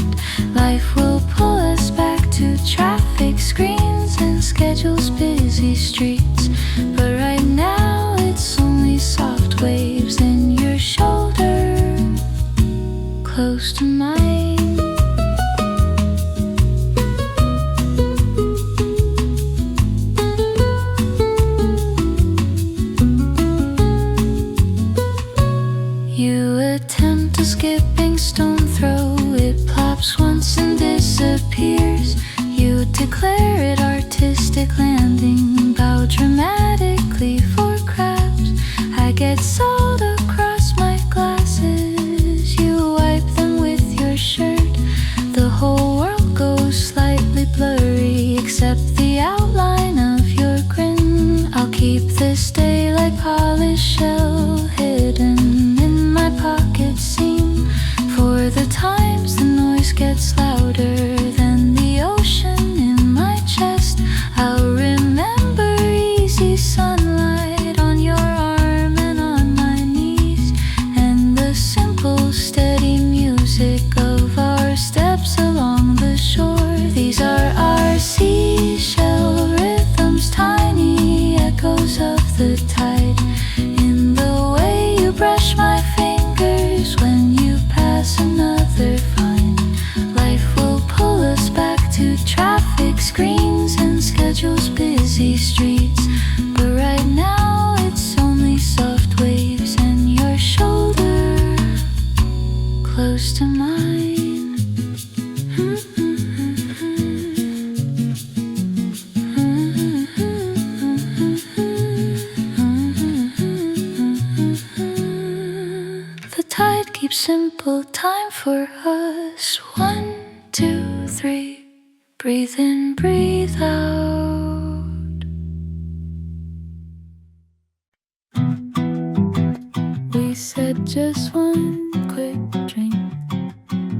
A: Life will pull us back to traffic screens and schedules, busy streets. But right now it's only soft waves in your shoulder, close to mine. You attempt a skipping stone throw, it plops once and disappears. You declare it artistic landing, bow dramatically for crabs. I get salt across my glasses, you wipe them with your shirt. The whole world goes slightly blurry except the outline of your grin. I'll keep this day like polished shell hidden in my pocket seam. For the times the noise gets louder than the ocean in my chest, I'll remember easy sunlight on your arm and on my knees, and the simple steady music of our steps along the shore. These are our seashell rhythms, tiny streets. But right now it's only soft waves and your shoulder close to mine. The tide keeps simple time for us. 1, 2, 3. Breathe in, breathe out. We said just one quick drink,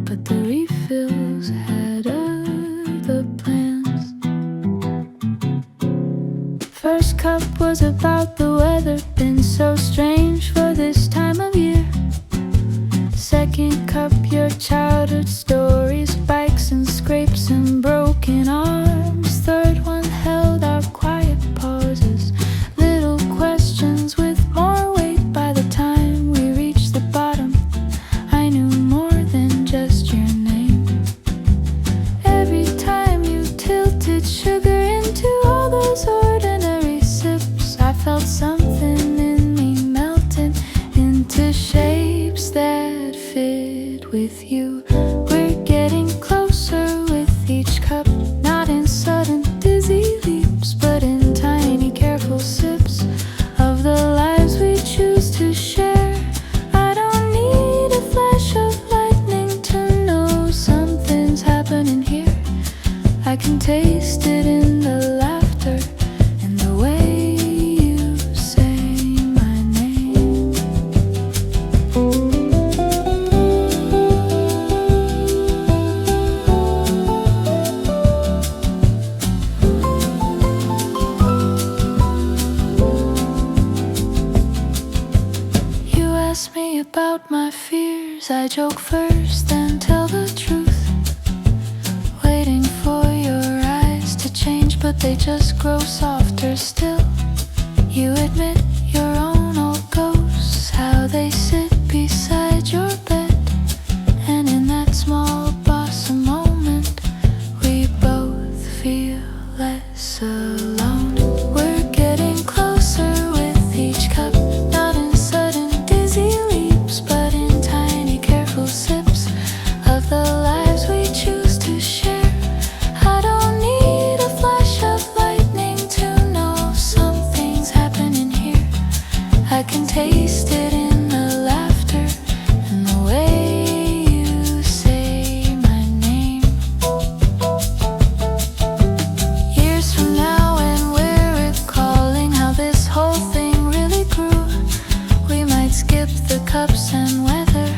A: but the refills had other plans. First cup was about the weather, been so strange for this time of year. Second cup, your childhood stories, bikes and scrapes and broken arms. Third one held our quiet pauses, little questions with more weight. By the time we reached the bottom, I knew more than just your name. Every time you tilted sugar into all those ordinary sips, I felt something in me melting into shapes that fit with you. We're getting closer with each cup, not in sudden dizzy leaps, but in tiny careful sips of the lives we choose to share. I don't need a flash of lightning to know something's happening here. I can taste it in the laughter and the way you say my name. You ask me about my fears, I joke first, then tell the truth. Waiting for your eyes to change, but they just grow softer still. You admit your own old ghosts, how they sit beside your bed. And in that small bossa moment, we both feel less alone. We're getting closer with each cup, not in sudden dizzy leaps, but in tiny careful sips of the lives we choose to share. I don't need a flash of lightning to know something's happening here. I can taste it in the laughter and the way you say my name. Years from now, when we're recalling how this whole thing really grew, we might skip the cups and weather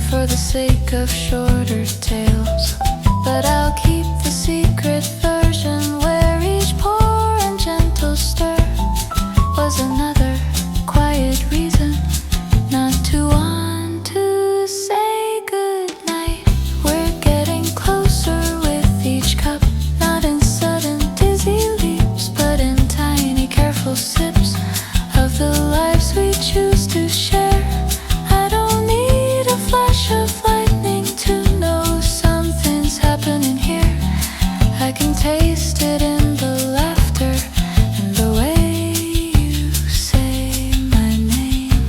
A: for the sake of shorter tales. But I'll keep the secret version where each pour and gentle stir was another quiet reason not to want to say goodnight. We're getting closer with each cup, not in sudden dizzy leaps, but in tiny careful sips of the lives we choose to share. I don't need a flash of lightning to know something's happening here. I can taste it in the laughter and the way you say my name.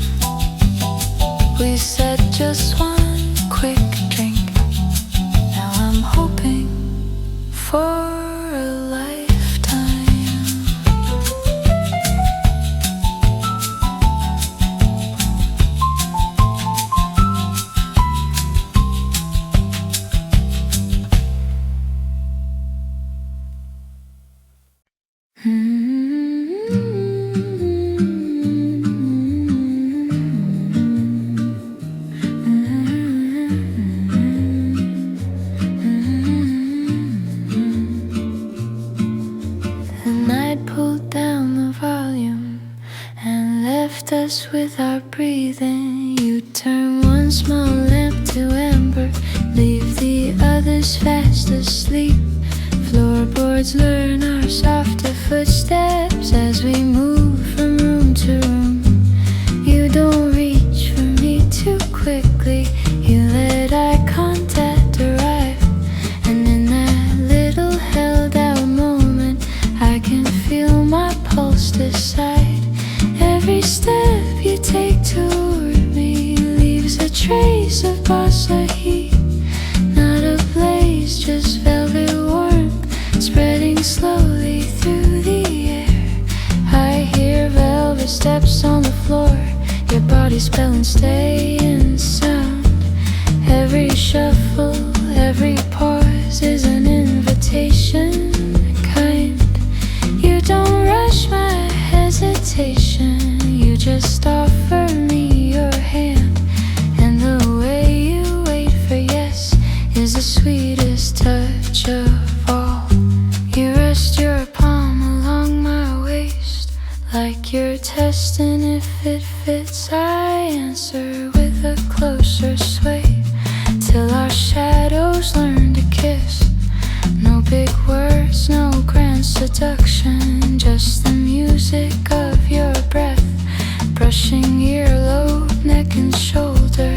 A: We said just one quick drink, now I'm hoping for a lifetime. The night pulled down the volume and left us with our breathing. You turn one small lamp to amber, leave the others fast asleep. Floorboards learn our softer footsteps as we move from room to room. You don't reach for me too quickly, you let eye contact arrive. And in that little held out moment, I can feel my pulse decide. Every step you take toward me leaves a trace of bossa heat. Not a blaze, just velvet warmth spreading slowly through the air. I hear velvet steps on the floor, your body spelling stay in sound. Every shuffle, every pause is an invitation, kind. You don't rush my hesitation, you just offer me your hand. And the way you wait for yes is the sweetest touch of all. You rest your palm along my waist, like you're testing if it fits. I answer with a closer sway, till our shadows learn to kiss. No big words, no grand seduction, just the music of your breath, brushing earlobe, neck and shoulder,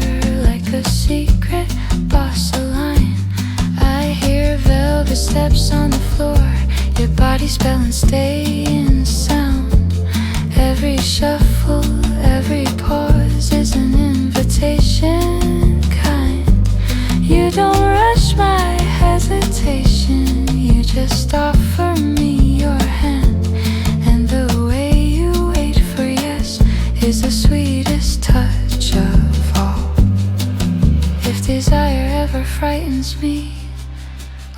A: like a secret bossa line. I hear velvet steps on the floor, your body spelling stay in sound. Every shuffle, every pause is an invitation, kind. You don't rush my hesitation, you just offer me your hand. And the way you wait for yes is the sweetest touch of all. If desire ever frightens me,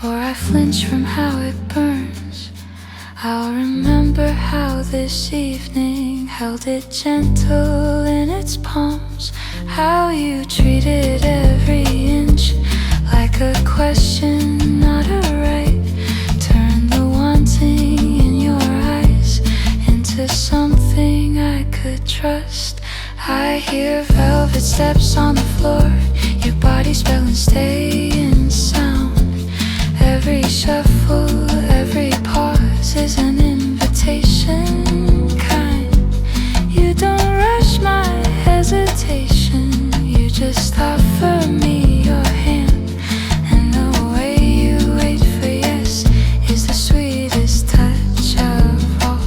A: or I flinch from how it burns, I'll remember how this evening held it gentle in its palms. How you treated every inch like a question, not a right. Turn the wanting in your eyes into something I could trust. I hear velvet steps on the floor, your body spelling stay in sound. Every shuffle, every pause is an invitation, kind. You don't rush my hesitation, you just offer me your hand. And the way you wait for yes is the sweetest touch of all.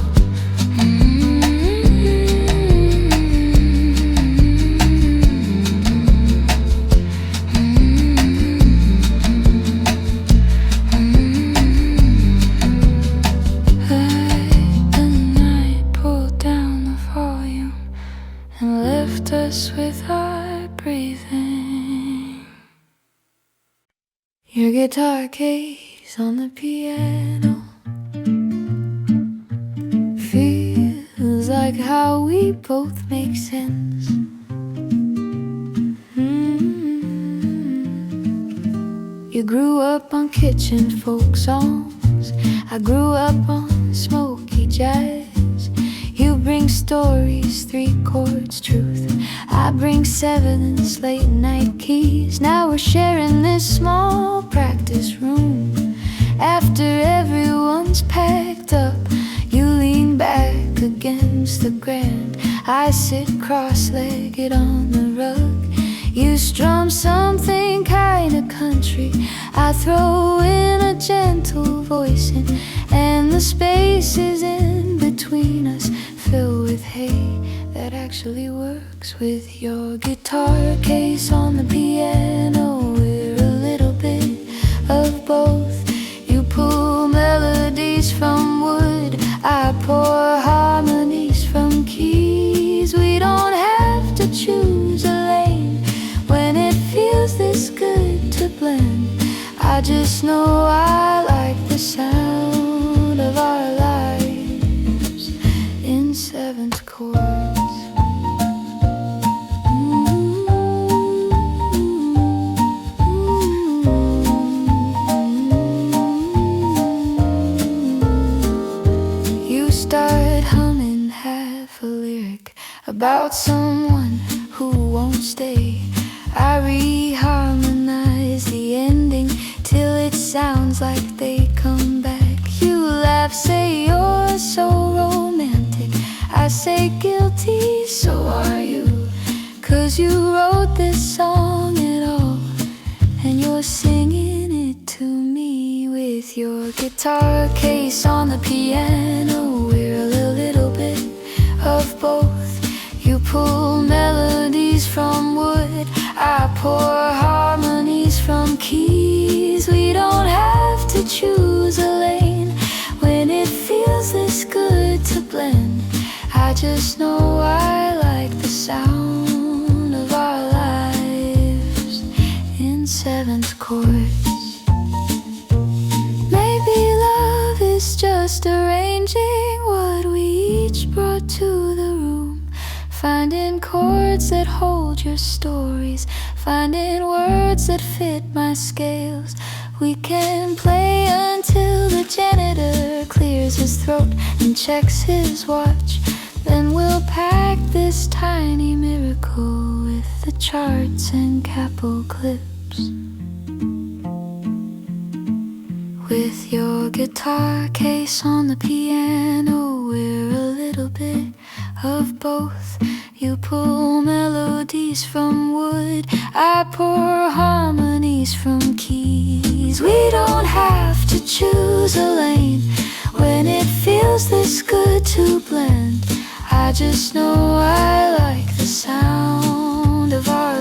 A: With our breathing, your guitar case on the piano feels like how we both make sense. You grew up on kitchen folk songs, I grew up on smoky jazz. You bring stories, 3 chords, truth. I bring 7 late night keys. Now we're sharing this small practice room. After everyone's packed up, you lean back against the grand. I sit cross-legged on the rug. You strum something kinda country. I throw in a gentle voice in, and the spaces in between us fill with hay that actually works with your guitar case on the piano. We're a little bit of both. You pull melodies from wood, I pour harmonies from keys. We don't have to choose a lane when it feels this good to blend. I just know I like the sound of our lives in 7th chords. You start humming half a lyric about someone who won't stay. I reharmonize the ending till it sounds like they come back. You laugh, say you're so romantic. I say guilty, so are you. 'Cause you wrote this song at all, and you're singing it to me with With your guitar case on the piano, we're a little bit of both. You pull melodies from wood, I pour harmonies from keys. We don't have to choose a lane when it feels this good to blend. I just know I like the sound of our lives in seventh chords. It's just arranging what we each brought to the room, finding chords that hold your stories, finding words that fit my scales. We can play until the janitor clears his throat and checks his watch. Then we'll pack this tiny miracle with the charts and capo clips. With your guitar case on the piano, we're a little bit of both. You pull melodies from wood, I pour harmonies from keys. We don't have to choose a lane when it feels this good to blend. I just know I like the sound of our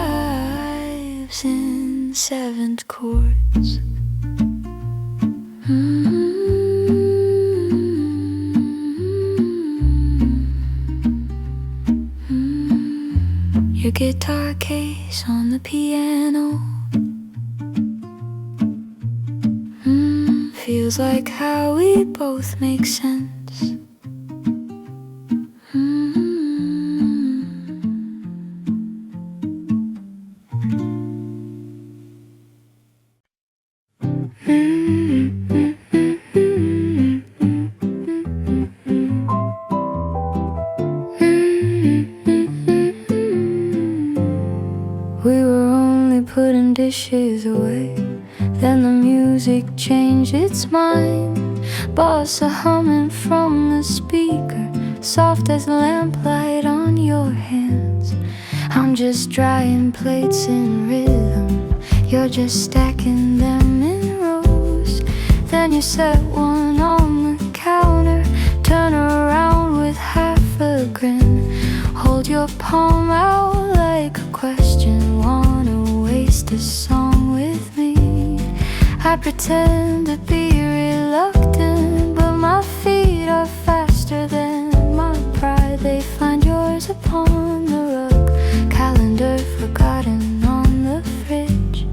A: lives in seventh chords. Your guitar case on the piano, feels like how we both make sense. We were only putting dishes away, then the music changed its mind. Bossa humming from the speaker, soft as lamplight on your hands. I'm just drying plates in rhythm, you're just stacking them in rows. Then you set one on the counter, turn around with half a grin, hold your palm out like a question, wanna waste a song with me. I pretend to be reluctant, but my feet are faster than my pride. They find yours upon the rug, calendar forgotten on the fridge.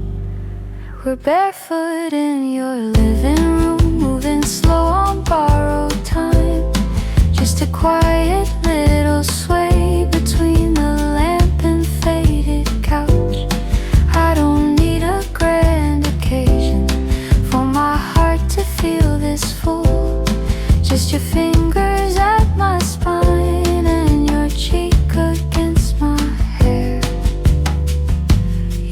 A: We're barefoot in your living room, moving slow on borrowed time. Just a quiet little sway between the lamp and faded couch. I don't need a grand occasion for my heart to feel this full. Just your fingers at my spine and your cheek against my hair.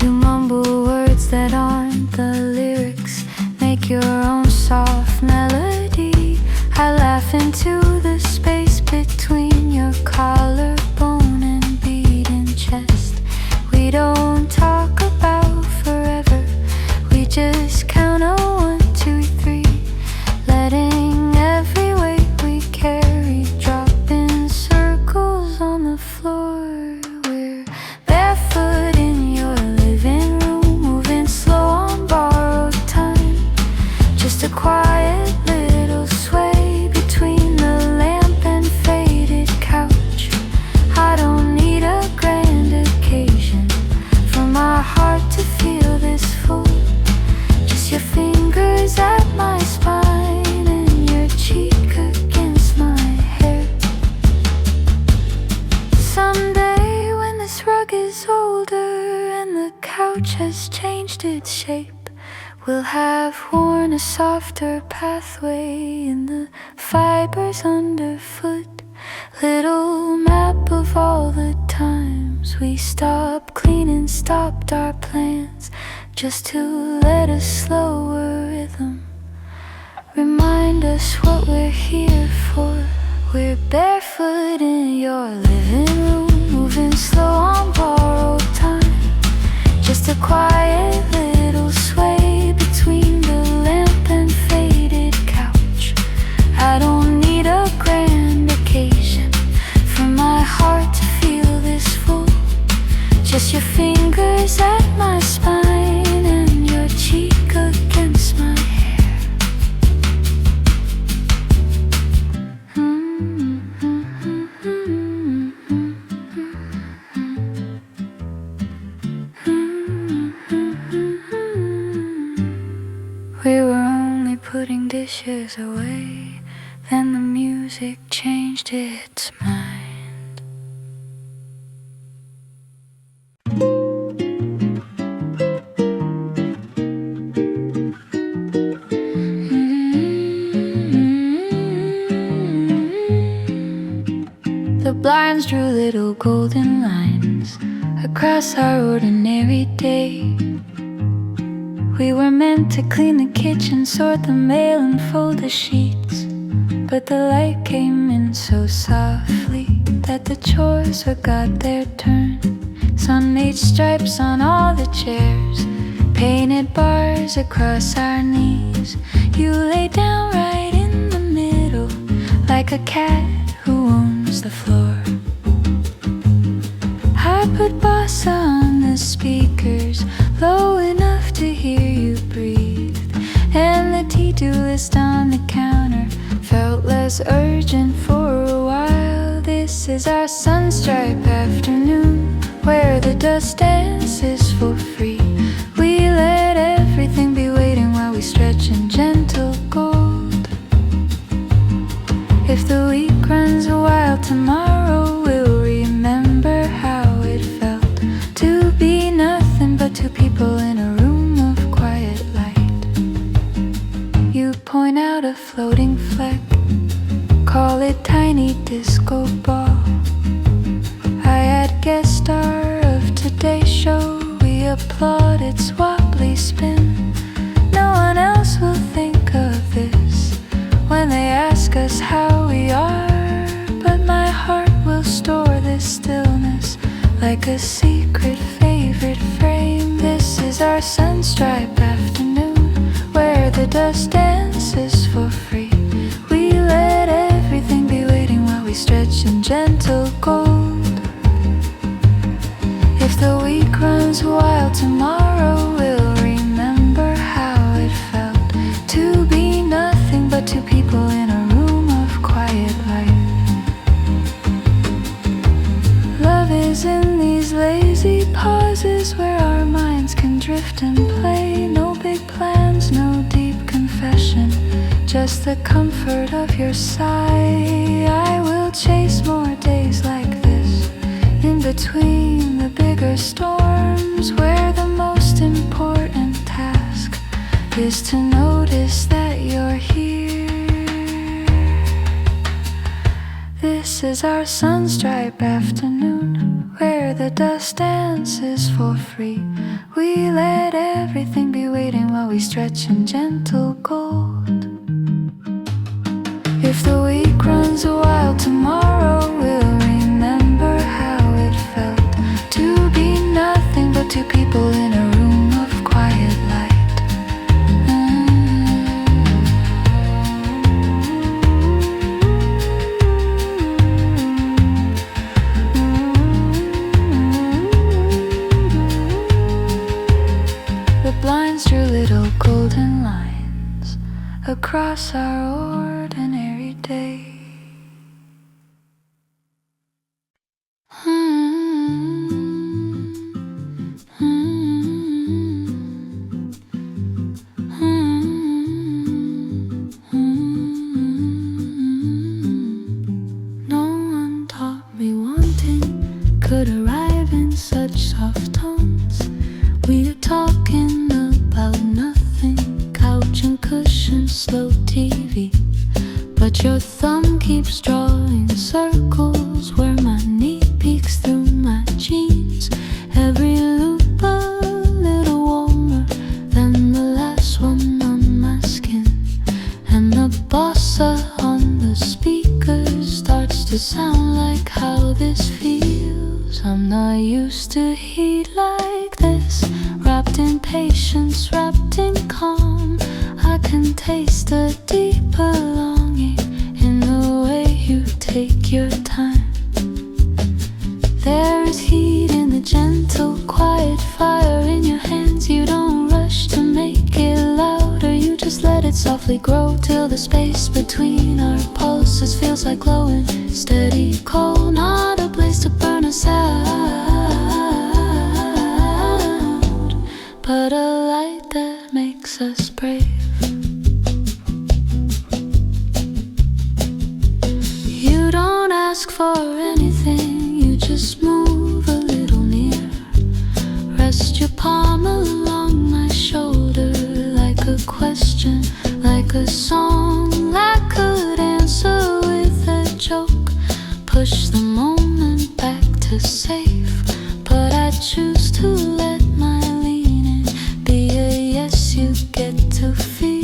A: You mumble words that aren't the lyrics, make your own soft melody. I laugh into the space between your collarbone and beating chest. We don't talk about forever, we just count a 1, 2, 3, letting every weight we carry drop in circles on the floor. We're barefoot in your living room, moving slow on borrowed time. Just a quiet little sway between the lamp and faded couch. I don't need a grand occasion for my heart to feel this full. Just your fingers at my spine and your cheek against my hair. Someday when this rug is older and the couch has changed its shape, we'll have worn a softer pathway in the fibers underfoot. Little map of all the times we stopped cleaning, stopped our plans, just to let a slower rhythm remind us what we're here for. We're barefoot in your living room, moving slow on borrowed time. Just a quiet little sway between the inches away. Then the music changed its mind. The blinds drew little golden lines across our ordinary day. We were meant to clean the kitchen, sort the mail and fold the sheets, but the light came in so softly that the chores forgot their turn. Sun made stripes on all the chairs, painted bars across our knees. You lay down right in the middle, like a cat who owns the floor. I put bossa on the speakers, low enough to hear you breathe, and the to-do list on the counter felt less urgent for a while. This is our Sunstripe Afternoon, where the dust dances for free. We let everything be waiting while we stretch in gentle gold. If the week runs wild, tomorrow we'll remember how it felt to be nothing but two people in a room of quiet light. You point out a floating fleck, call it tiny disco ball. I had guest star of today's show, we applaud its wobbly spin. No one else will think of this when they ask us how we are, but my heart will store this stillness like a secret favorite frame. This is our Sunstripe Afternoon, where the dust dances for free. We let everything be waiting while we stretch in gentle gold. If the week runs wild, tomorrow we'll remember how it felt to be nothing but two people in a room of quiet light. Love is in these lazy pauses where our minds can drift and play. No big plans, no deep confession, just the comfort of your sigh. I will chase more days like this, in between the bigger storms, where the most important task is to notice that you're here. This is our Sunstripe Afternoon, where the dust dances for free. We let everything be waiting while we stretch in gentle gold. If the week runs wild, tomorrow we'll remember how it felt to be nothing but two people in a room of quiet light. The blinds drew little golden lines across our ordinary day. No one taught me wanting could arrive in such soft tones. We are talking about nothing, couch and cushion, slow TV, but your thumb keeps drawing circles where my knee peeks through my jeans. Every loop a little warmer than the last one on my skin, and the bossa on the speaker starts to sound like how this feels. I'm not used to heat like this, wrapped in patience, wrapped in calm. I can taste a deeper longing in the way you take your time. There is heat in the gentle, quiet fire in your hands. You don't rush to make it louder, you just let it softly grow till the space between our pulses feels like glowing, steady cold, not a place to burn us out, but a light that makes us brave. ask for anything, you just move a little near. Rest your palm along my shoulder, like a question, like a song I could answer with a joke. Push the moment back to safe, but I choose to let my leaning be a yes you get to feel.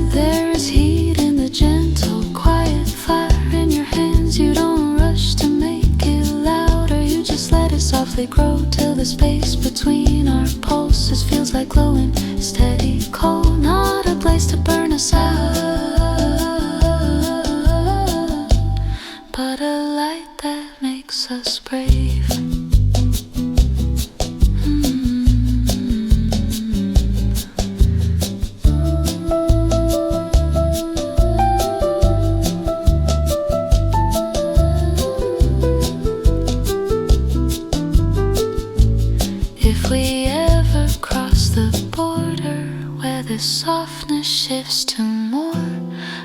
A: There is heat in the gentle, quiet fire in your hands. You don't rush to make it louder, you just let it softly grow till the space between our pulses feels like glowing, steady, cold. Not a place to burn us out, but a light that makes us brave. If we ever cross the border where the softness shifts to more,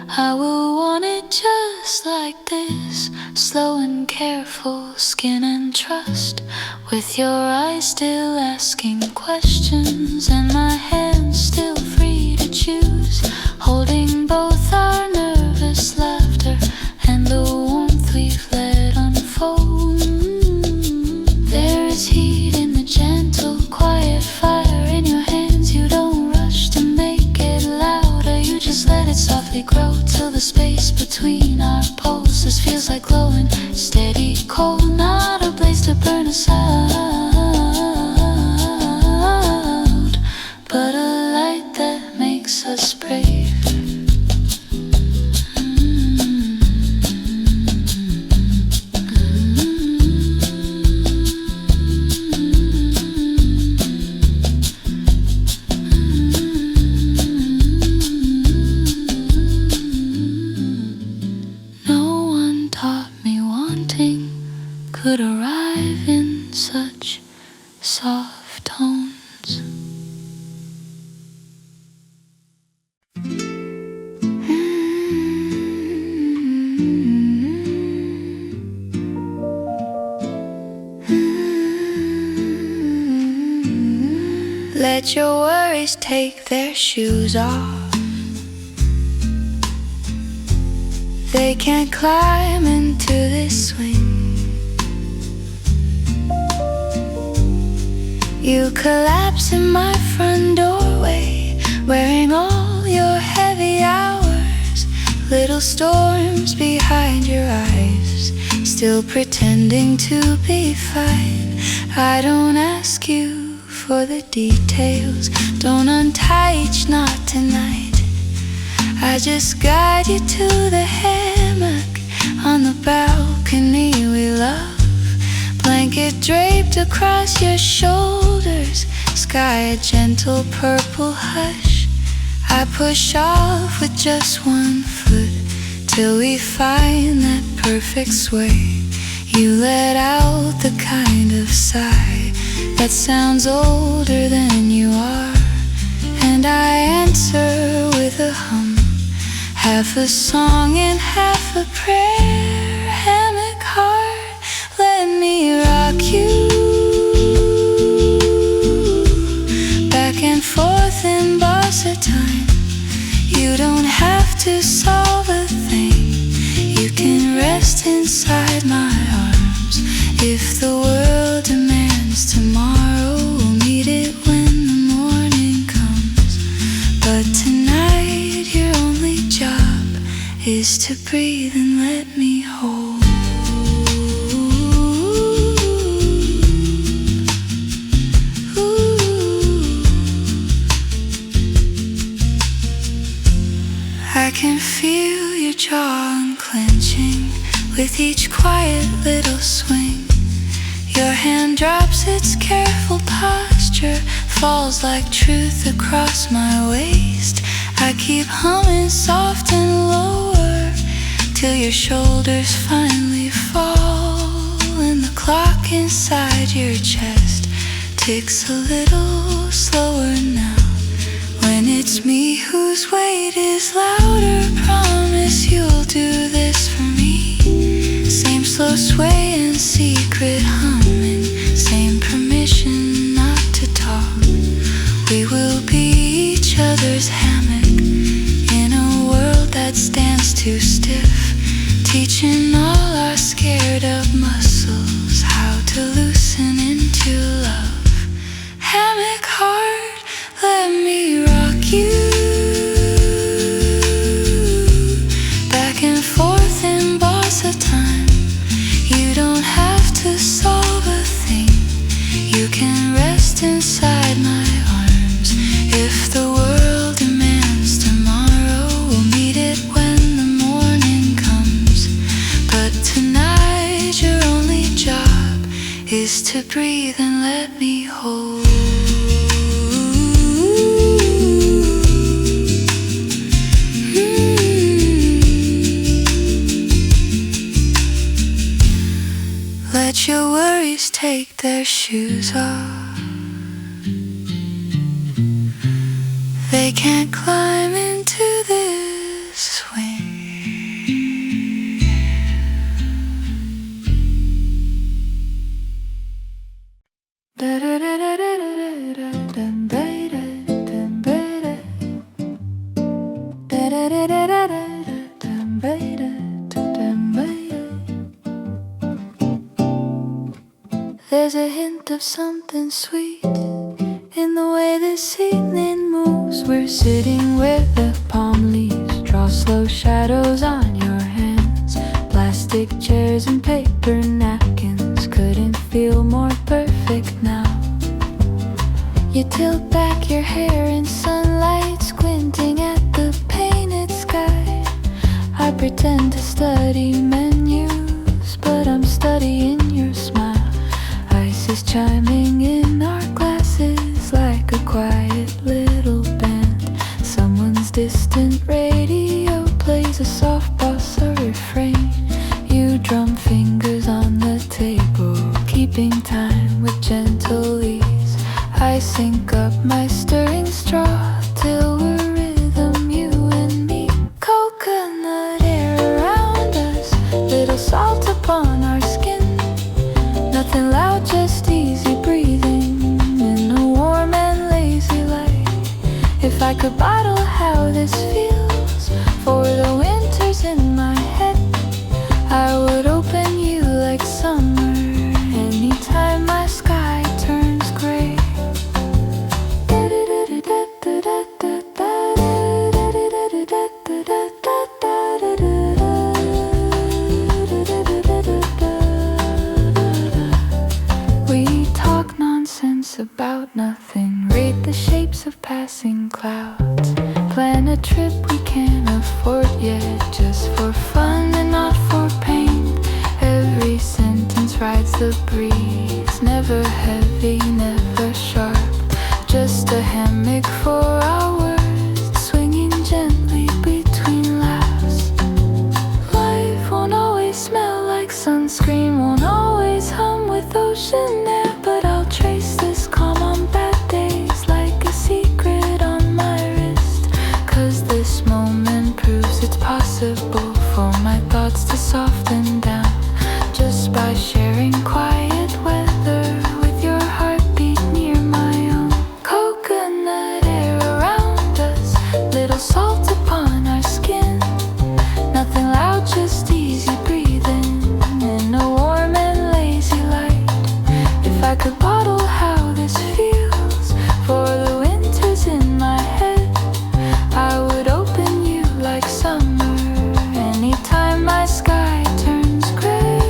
A: I will want it just like this, slow and careful, skin and trust, with your eyes still asking questions and my hands still free to choose, holding both our nervous laughter and the warmth we've let unfold. There is heat in the gentle, quiet fire in your hands. You don't rush to make it louder, you just let it softly grow till the space between our pulses feels like glowing, steady, cold. Not a place to burn us out, but a light that makes us brave. Could arrive in such soft tones. Let your worries take their shoes off. They can't climb into this swing. You collapse in my front doorway, wearing all your heavy hours. Little storms behind your eyes, still pretending to be fine. I don't ask you for the details, don't untie each knot tonight. I just guide you to the hammock on the balcony we love. Blanket draped across your shoulders, sky a gentle purple hush. I push off with just one foot till we find that perfect sway. You let out the kind of sigh that sounds older than you are, and I answer with a hum, half a song and half a prayer. Hammock heart, let me rock you back and forth in bossa time. You don't have to solve a thing, you can rest inside my arms. If the world demands tomorrow, we'll meet it when the morning comes. But tonight your only job is to breathe and let me hold. I can feel your jaw unclenching with each quiet little swing. Your hand drops its careful posture, falls like truth across my waist. I keep humming soft and lower till your shoulders finally fall, and the clock inside your chest ticks a little slower now. When it's me whose weight is louder, promise you'll do this for me. teaching all our scared up muscles how to loosen into love. Hammock Heart, let me rock you back and forth in bossa time. You don't have to solve a thing, you can rest inside my arms. If the world demands tomorrow, we'll meet it when the morning comes. But tonight your only job is to breathe and let me hold. Let your worries take their shoes off. They can't climb into this swing. There's a hint of something sweet in the way this evening moves. We're sitting where the palm leaves draw slow shadows on your hands. Plastic chairs and paper napkins couldn't feel more perfect now. You tilt back your hair in sunlight, squinting at the painted sky. I pretend to study menus, but I'm studying your smile. Ice is chiming in our glasses like a quiet little band. Someone's distant radio plays a soft bossa refrain. You drum fingers on the table, keeping time with gentle ease. I sync up my stirring straw till we're rhythm, you and me. Coconut air around us, little salt upon our skin. Nothing loud, just easy breathing in a warm and lazy light. If I could bottle how this feels for the winters in my head, I would open you like summer anytime my sky turns gray. We talk nonsense about nothing, rate the shapes of passing clouds, plan a trip we can't afford yet, just for fun and not for pain. Every sentence rides the breeze, never heavy, never sharp, just a hammock for our words, swinging gently between laughs. Life won't always smell like sunscreen, won't always hum with ocean air, but I'll trace this calm on bad days like a secret on my wrist. 'Cause this moment proves it's possible for my thoughts to soften down, just by sharing quiet weather with your heartbeat near my own. Coconut air around us, little salt upon our skin. Nothing loud, just easy breathing in a warm and lazy light. If I could bottle how this feels for the winters in my head, I would open you like summer anytime my sky turns gray.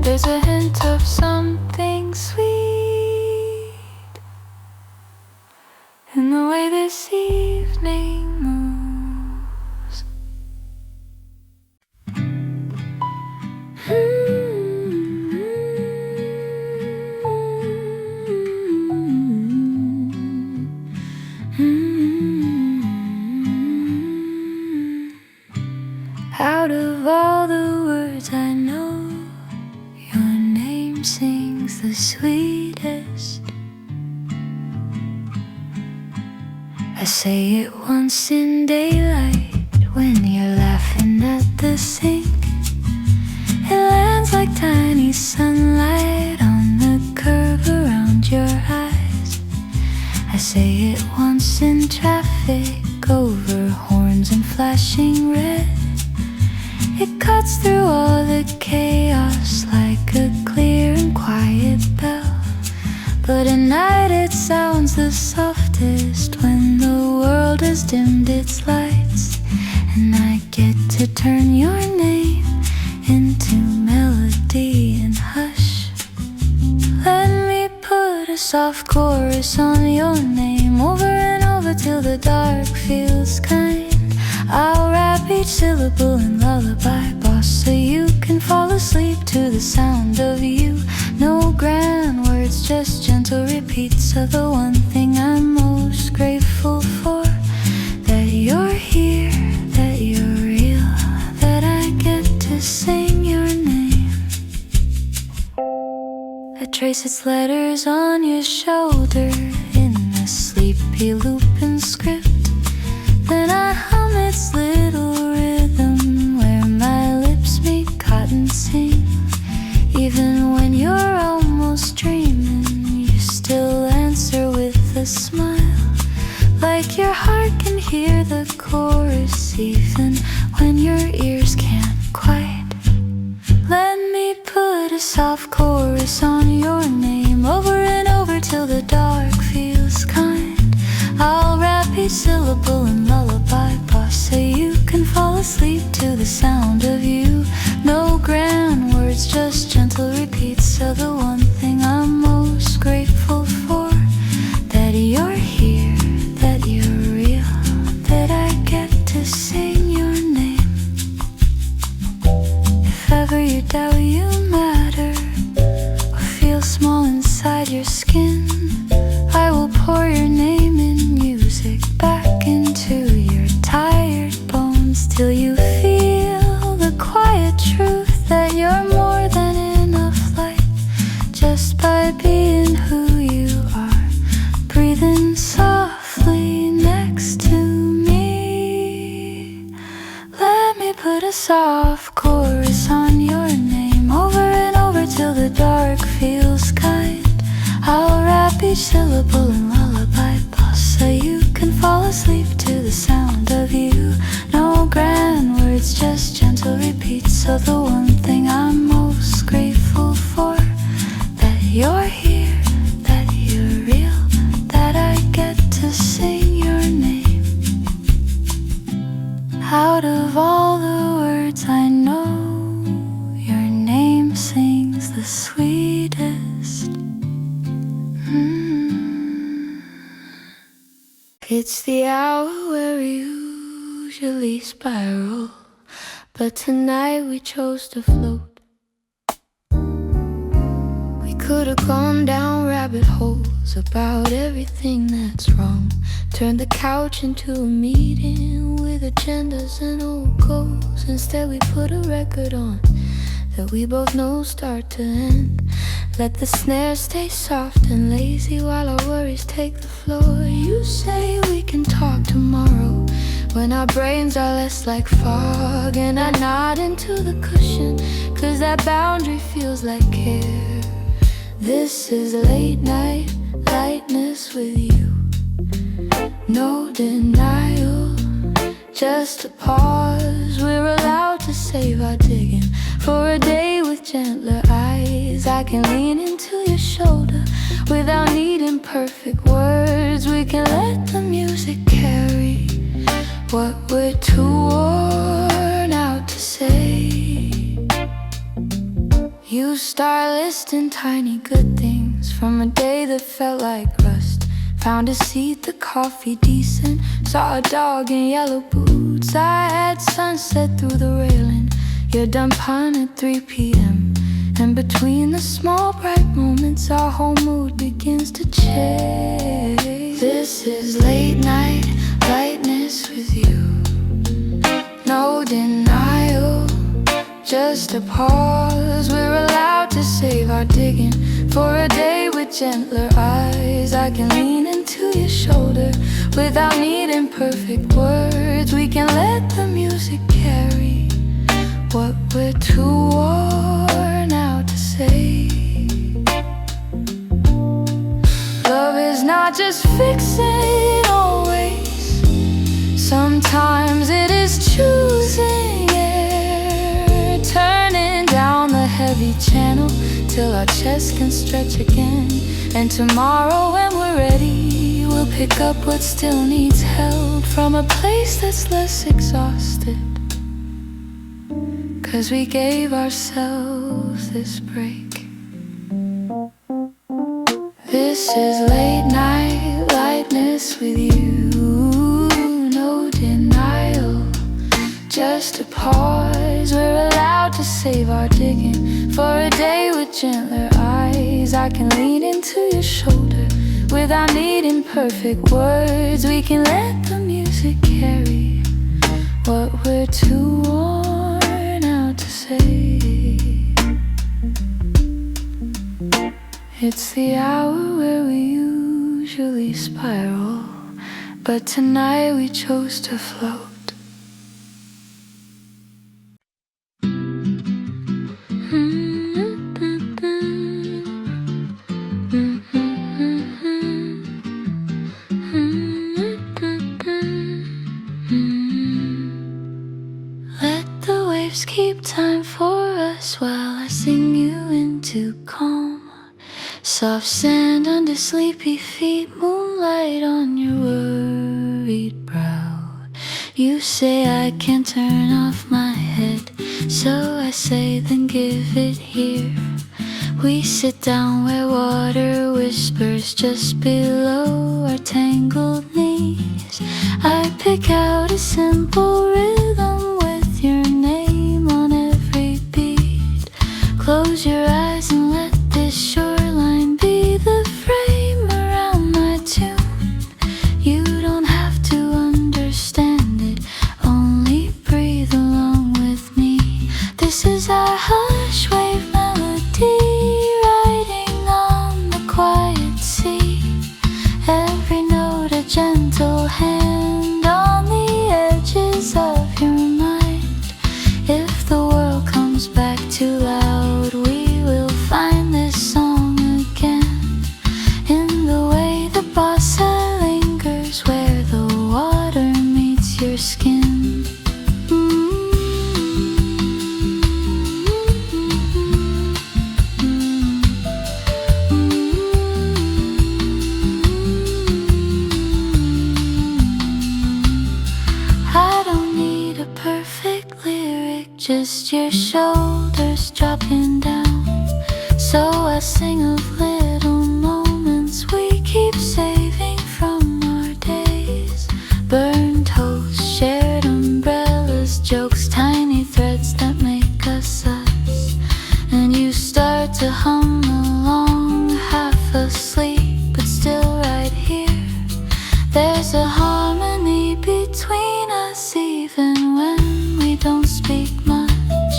A: There's a hint of something sweet in the way this evening moves. Out of all the words I know, your name sings the sweetest. I say it once in daylight when you're laughing at the sink. It lands like tiny sunlight on the curve around your eyes. I say it once in traffic over horns and flashing red. It cuts through all the chaos like a clear and quiet bell. But at night it sounds the softest when the world has dimmed its lights, and I get to turn your name into melody and hush. Let me put a soft chorus on your name over and over till the dark feels kind. I'll wrap each syllable in lullaby, boss, so you can fall asleep to the sound of you. No grand words, just gentle repeats of the one thing I'm most grateful for. That you're here, that you're real, that I get to sing your name. I trace its letters on your shoulder in a sleepy looping script. Then I hum its little rhythm where my lips meet cotton sing. Even when you're almost dreaming, you still answer with a smile, like your heart can hear the chorus even when your ears can't quite. Let me put a soft chorus on your name over and over till the dark feels kind. I'll wrap each syllable in lullaby, boss, so you can fall asleep to the sound of you. No grand words, just gentle repeats of the one thing I'm most grateful for. That you're here, that you're real, that I get to sing your name. If ever you doubt you matter, or feel small inside your skin, I will pour your name in music back into your tired bones till you feel the quiet truth that you're more than enough light just by being who you are, breathing softly next to me. Let me put a soft chorus on your name over and over till the dark feels kind. I'll wrap each syllable in lullaby, boss, so you can fall asleep to the sound of you. No grand words, just gentle repeats of the one thing I'm most grateful for. That you're here, that you're real, that I get to sing your name. Out of all the words I know, your name sings the sweetest. It's the hour where we usually spiral, but tonight we chose to float. We could have gone down rabbit holes about everything that's wrong, turned the couch into a meeting with agendas and old goals. Instead we put a record on that we both know start to end. Let the snare stay soft and lazy while our worries take the floor. You say we can talk tomorrow when our brains are less like fog, and I nod into the cushion, cause that boundary feels like care. This is late night lightness with you. No denial, just a pause. We're allowed to save our digging for a day with gentler eyes. I can lean into your shoulder without needing perfect words. We can let the music carry what we're too worn out to say. You start listing tiny good things from a day that felt like rust. Found a seat, the coffee decent, saw a dog in yellow boots. I had sunset through the railing, you're done pun at 3 p.m. And between the small bright moments our whole mood begins to change. This is late night lightness with you. No denial, just a pause. We're allowed to save our digging for a day with gentler eyes. I can lean into your shoulder. Without needing perfect words, we can let the music carry what we're too worn out to say. Love is not just fixing always. Sometimes it is choosing air, turning down the heavy channel till our chest can stretch again. And tomorrow when we're ready, we'll pick up what still needs held from a place that's less exhausted, 'cause we gave ourselves this break. This is late night lightness with you, no denial, just a pause. We're allowed to save our digging for a day with gentler eyes. I can lean into your shoulder without needing perfect words. We can let the music carry what we're too worn out to say. It's the hour where we usually spiral, but tonight we chose to float. Let the waves keep time for us while I sing you into calm. Soft sand under sleepy feet, moonlight on your worried brow. You say I can't turn off my head, so I say then give it here. We sit down where water whispers just below our tangled knees. I pick out a simple rhythm with your name on every beat. Close your eyes and let this shoreline be the frame around my tune. You don't have to understand it, only breathe along with me. This is our Hushwave Melody, riding on the quiet sea. Every note a gentle hand on the edges of your mind. If the world comes back too loud, we will find this song again. In the way the bossa lingers where the water meets your skin. I don't need a perfect lyric, just your shoulders dropping down. So I sing of little moments we keep saving from our days. Burned toast, shared umbrellas, jokes, tiny threads that make us us. And you start to hum along, half asleep but still right here. There's a harmony between us even when we don't speak much.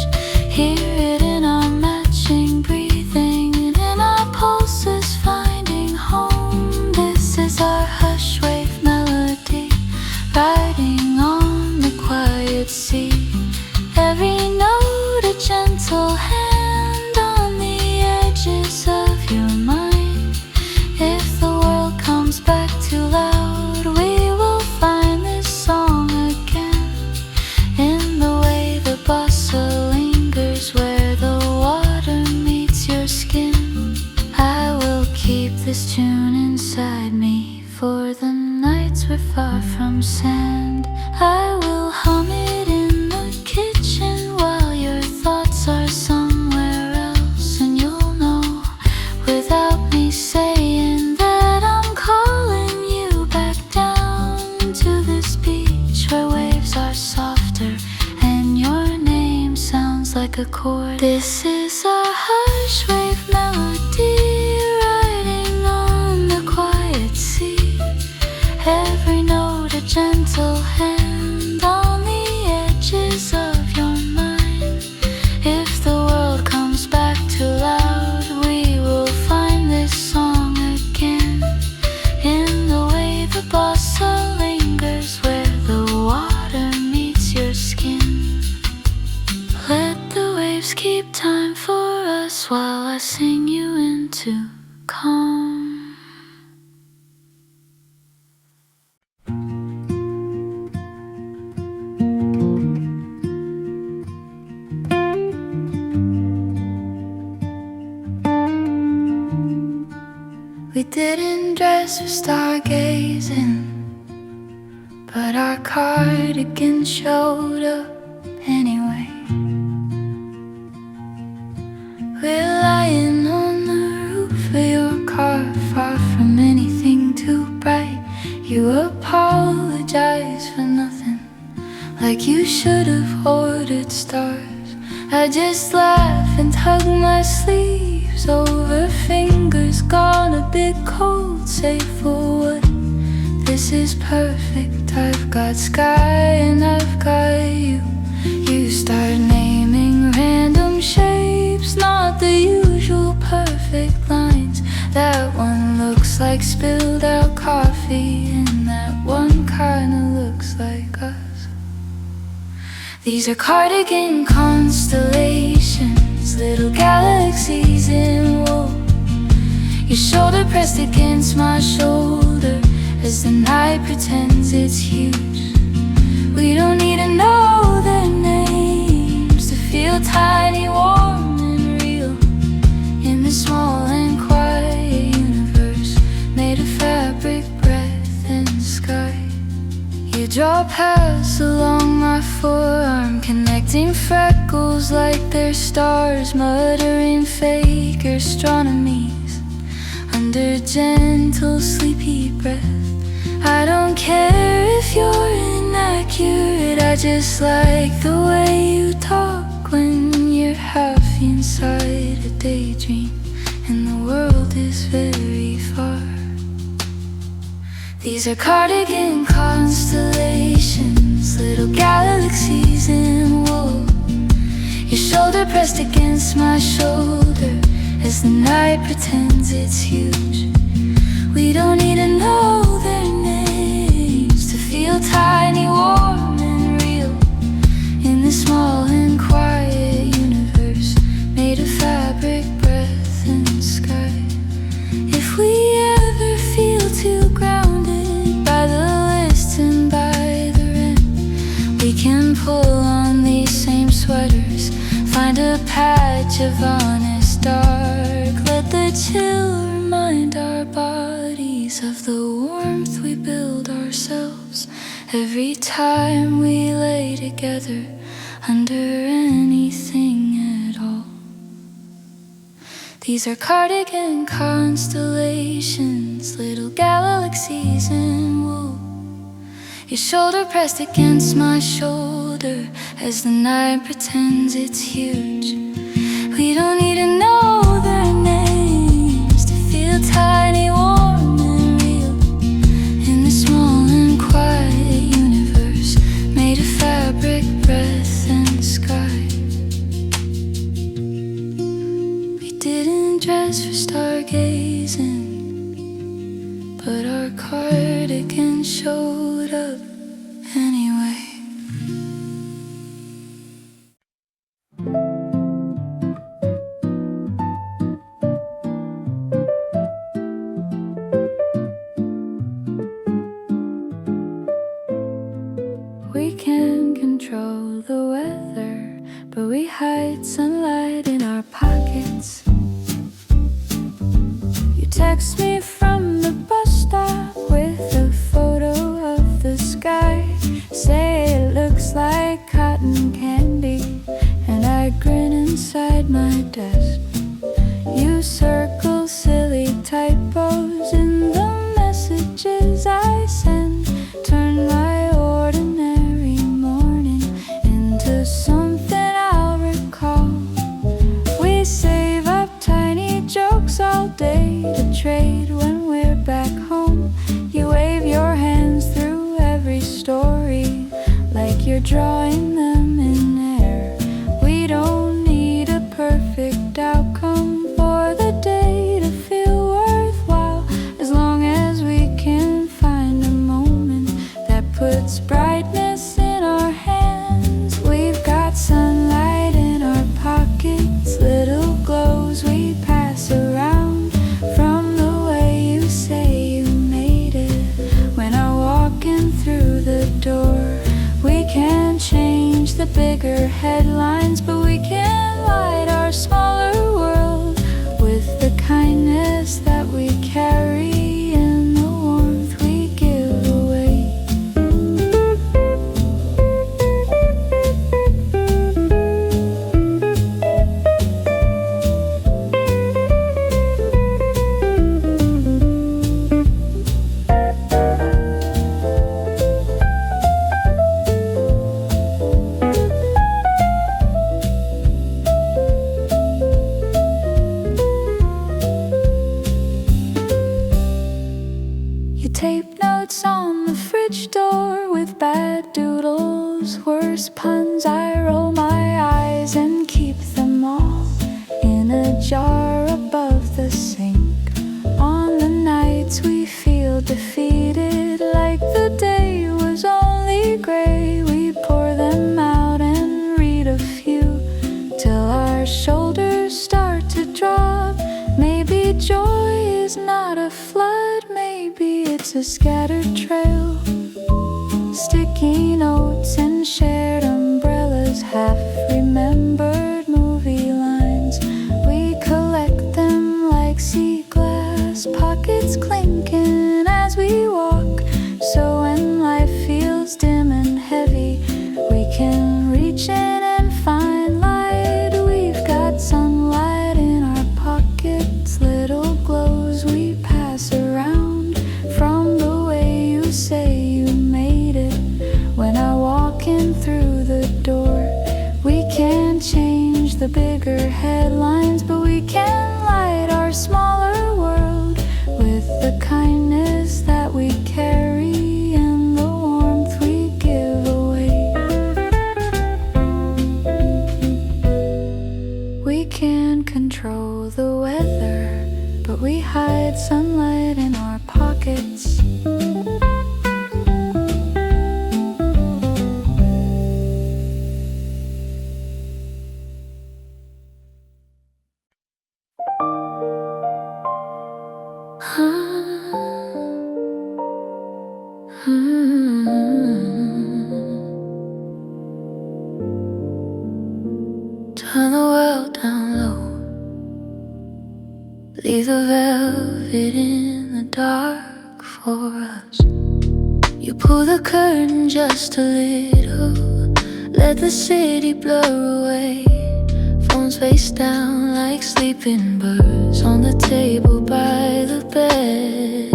A: Hear it in our matching breathing and in our pulses finding home. This is our Hushwave Melody, riding on the quiet sea. Every note a gentle hand on the edges of your mind. If the world comes back too loud, we will find this song again. In the way the bossa lingers where the water meets your skin. I will keep this tune inside me for the nights we're far from sand. I will hum it in the kitchen while your thoughts are somewhere else. And you'll know without me saying that I'm calling you back down to this beach where waves are softer and your name sounds like a chord. This is our Hushwave Melody, riding on the quiet sea. Every note a gentle hand on the edges of your mind. If the world comes back too loud, we will find this song again. In the way didn't dress for stargazing, but our cardigan showed up anyway. We're lying on the roof of your car, far from anything too bright. You apologize for nothing, like you should have ordered stars. I just laugh and hug my sleeves over fingers gone a bit cold. Say for what? This is perfect. I've got sky and I've got you. You start naming random shapes, not the usual perfect lines. That one looks like spilled out coffee, and that one kinda looks like us. These are Cardigan Constellations, little galaxies in wool. Your shoulder pressed against my shoulder as the night pretends it's huge. We don't need to know their names to feel tiny, warm and real in the small and quiet universe made of fabric, breath and sky. You draw paths along my forearm, connecting freckles like they're stars, muttering fake astronomies under gentle sleepy breath. I don't care if you're inaccurate, I just like the way you talk when you're half inside a daydream and the world is very far. These are Cardigan Constellations, little galaxies in wool. Your shoulder pressed against my shoulder as the night pretends it's huge. We don't need to know their names to feel tiny, warm and real in the small and quiet universe made of fabric, breath and sky. If we ever feel too grounded by the list and by the rent, we can pull on these same sweaters, find a patch of honest dark, let the chill remind our bodies of the warmth we build ourselves every time we lay together under anything at all. These are Cardigan Constellations, little galaxies in wool. Your shoulder pressed against my shoulder as the night pretends it's huge. We don't need to know their names to feel tiny, warm and real in the small and quiet universe made of fabric, breath and sky. We didn't dress for stargazing, but our cardigan showed up anyway. We can control the weather, but we hide sunlight in our pockets. You text me from the bus stop with a photo of the sky, say it looks like cotton candy, and I grin inside my desk. You circle silly typos in the messages I send, turn my ordinary morning into something I'll recall. We save up tiny jokes all day to trade when we're back home. You wave your hands through every story like you're drawing them in air. We don't need a perfect outcome for the day to feel worthwhile, as long as we can find a moment that puts brightness in our hands. We've got sunlight in our pockets, little glows we pass around from the way you say you made it when I walk in through the door. We can't change the bigger headlines, but we can light our smaller world with the kindness that we carry tape notes on the fridge door with bad doodles, worse puns. I roll my eyes and keep them all in a jar above the sink. On the nights we feel defeated, like the day was only gray, we pour them out and read a few till our shoulders start to drop. Maybe joy is not a flood, maybe it's a scattered trail. Sticky notes and shared umbrellas, half remembered movie lines. We collect them like sea glass, pockets clinking as we walk. So when life feels dim and heavy, we can reach in and find light. We've got sunlight in our pockets, little glows we pass around from the way you say you made it. When I walk in through the door, we can't change the bigger headlines, but we can light our smaller world with the kindness that we carry and the warmth we give away. We can't control the weather, but we hide sunlight in our pockets. Turn the world down low, leave the velvet in the dark for us. You pull the curtain just a little, let the city blur away. Phones face down like sleeping birds on the table by the bed.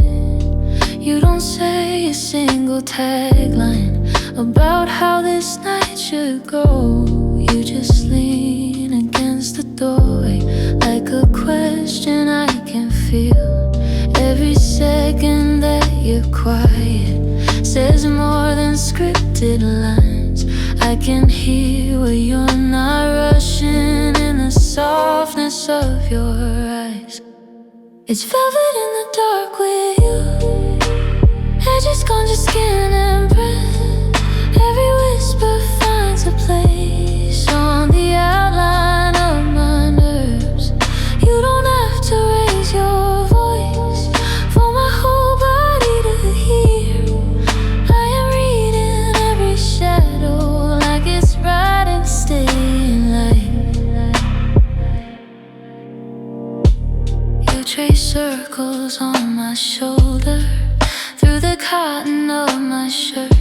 A: You don't say a single tagline about how this night should go. You just lean against the doorway like a question I can feel. Every second that you're quiet says more than scripted lines. I can hear where you're not rushing in the softness of your eyes. It's velvet in the dark with you, edges gone to skin and breath. Every whisper finds a place on the outline of my nerves. You don't have to raise your voice for my whole body to hear. I am reading every shadow like it's writing, staying light. You trace circles on my shoulder, through the cotton of my shirt.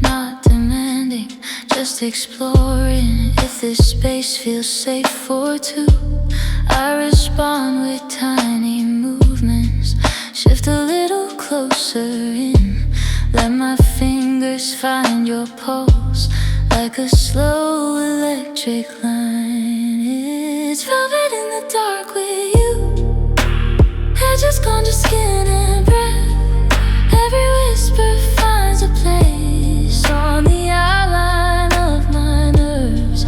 A: Not demanding, just exploring if this space feels safe for two. I respond with tiny movements, shift a little closer in. Let my fingers find your pulse like a slow electric line. It's velvet in the dark with you, edges gone to skin and breath. Every whisper finds a place on the outline of my nerves.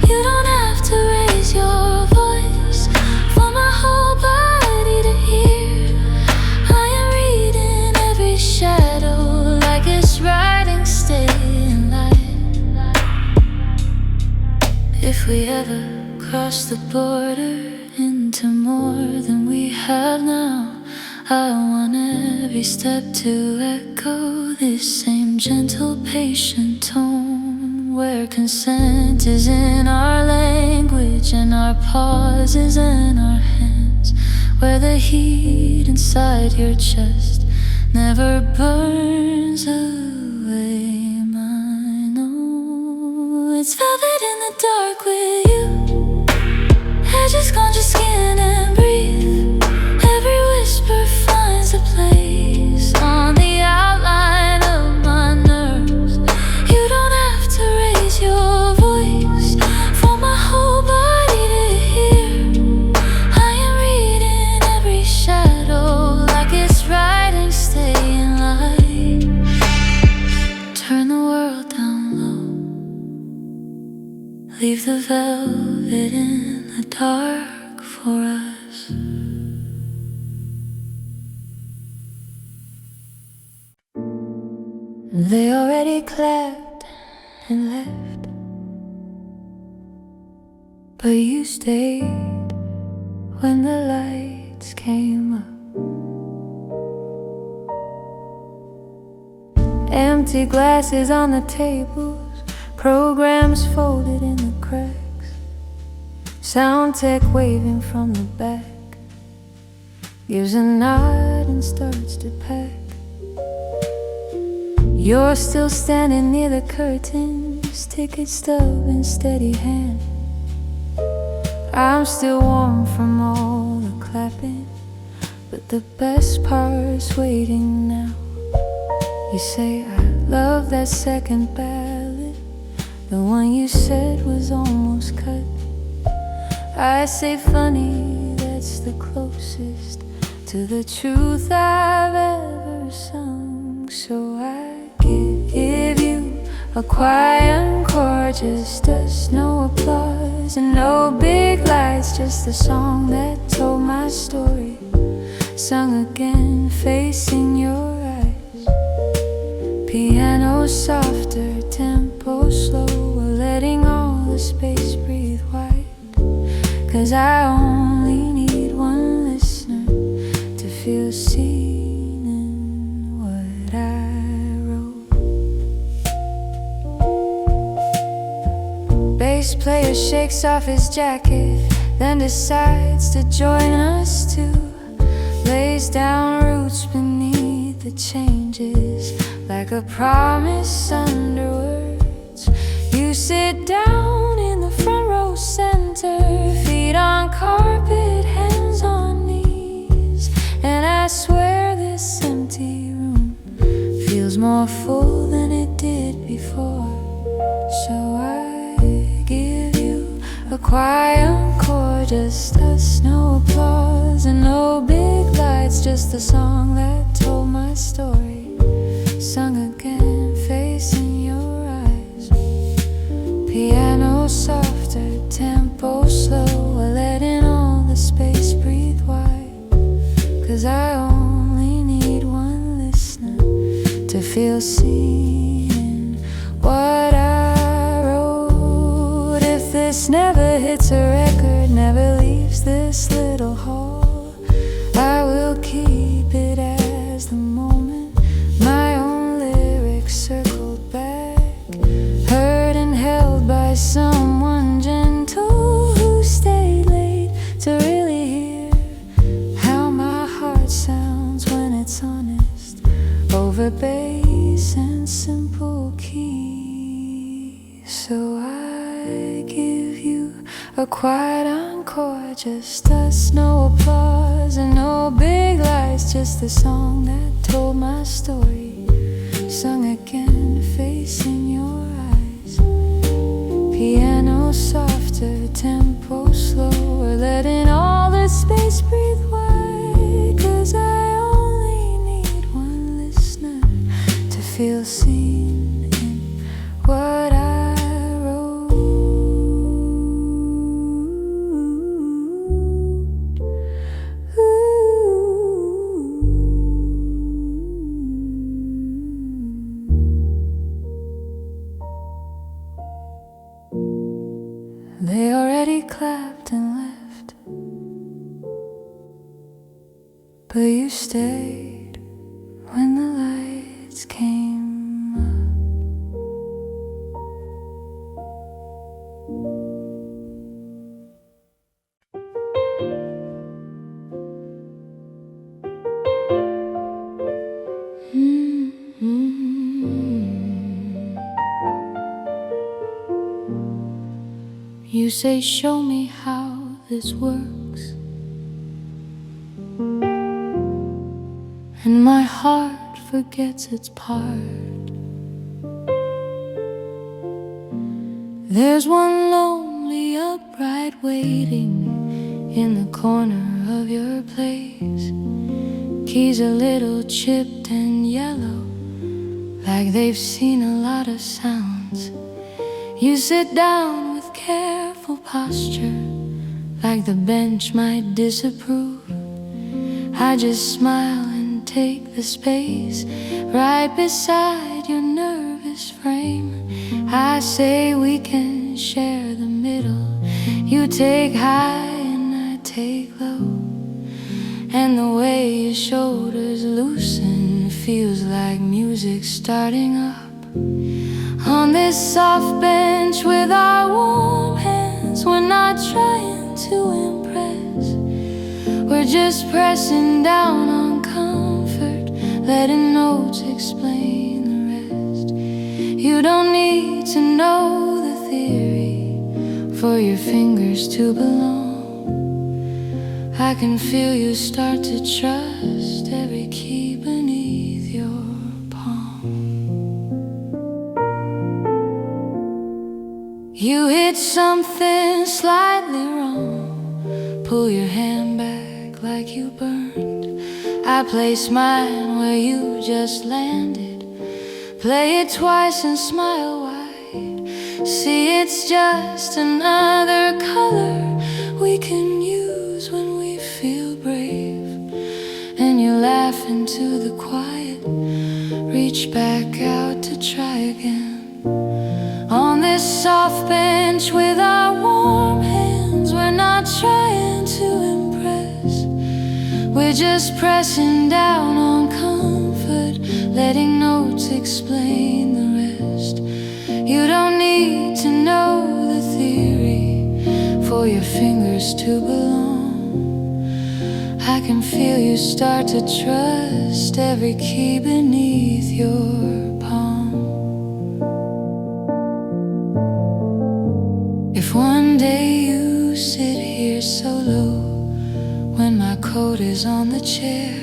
A: You don't have to raise your voice for my whole body to hear. I am reading every shadow like it's writing, staying light. If we ever cross the border into more than we have now, I want every step to echo this same gentle, patient tone, where consent is in our language and our pauses in our hands, where the heat inside your chest never burns away mine. Oh, it's velvet in the dark with you, edges gone to skin and breathe. Every whisper finds a place on the outline of my nerves. You don't have to raise your voice for my whole body to hear. I am reading every shadow like it's writing, staying velvet in the dark for us. They already clapped and left, but you stayed when the lights came up. Empty glasses on the tables, programs folded in the cracks, sound tech waving from the back, gives a nod and starts to pack. You're still standing near the curtains, ticket stub in steady hand. I'm still warm from all the clapping, but the best part's waiting now. You say, I love that second ballad, the one you said was almost cut. I say, funny, that's the closest to the truth I've ever sung. So I give you a quiet encore, just us, no applause and no big lights, just a song that told my story, sung again, facing your eyes. Piano softer, tempo slow, we're letting all the space breathe wide, 'cause I only need one listener to feel seen in what I wrote. Bass player shakes off his jacket, then decides to join us too. Lays down roots beneath the changes, like a promise under words. You sit down in the front row center, feet on carpet, hands on knees, and I swear this empty room feels more full than it did before. So I give you a quiet encore, just us, no applause and no big lights, just a song that told my story, sung again, facing your eyes. Piano softer, tempo slow, we're letting all the space breathe wide, 'cause I only need one listener to feel seen in what I wrote. If this never hits a record, never leaves this little hall, I will keep it as the moment my own lyrics circled back, heard and held by someone gentle who stayed late to really hear how my heart sounds when it's honest, over bass and simple keys. So I give you a quiet encore, just us, no applause and no big lights, just the song that told my story, sung again, facing your eyes. Piano softer, tempo slow, we're letting all the space breathe wide, 'cause I only need one listener to feel seen in what I wrote. They already clapped and left, but you stayed when the lights came up. You say, show me how this works, and my heart forgets its part. There's one lonely upright waiting in the corner of your place. Keys a little chipped and yellow, like they've seen a lot of sounds. You sit down with careful posture, like the bench might disapprove. I just smile and take the space right beside your nervous frame. I say we can share the middle. You take high and I take low, and the way your shoulders loosen feels like music starting up. On this soft bench with our warm hands, we're not trying to impress. We're just pressing down on comfort, letting notes explain the rest. You don't need to know the theory for your fingers to belong. I can feel you start to trust every key beneath your palm. You hit something slightly wrong, pull your hand back like you burned. I place mine where you just landed, play it twice and smile wide. See, it's just another color we can use when we feel brave. And you laugh into the quiet, reach back out to try again. On this soft bench with our warm hands, we're not trying to impress. We're just pressing down on comfort, letting notes explain the rest. You don't need to know the theory for your fingers to belong. I can feel you start to trust every key beneath your palm. If one day you sit here solo when my coat is on the chair,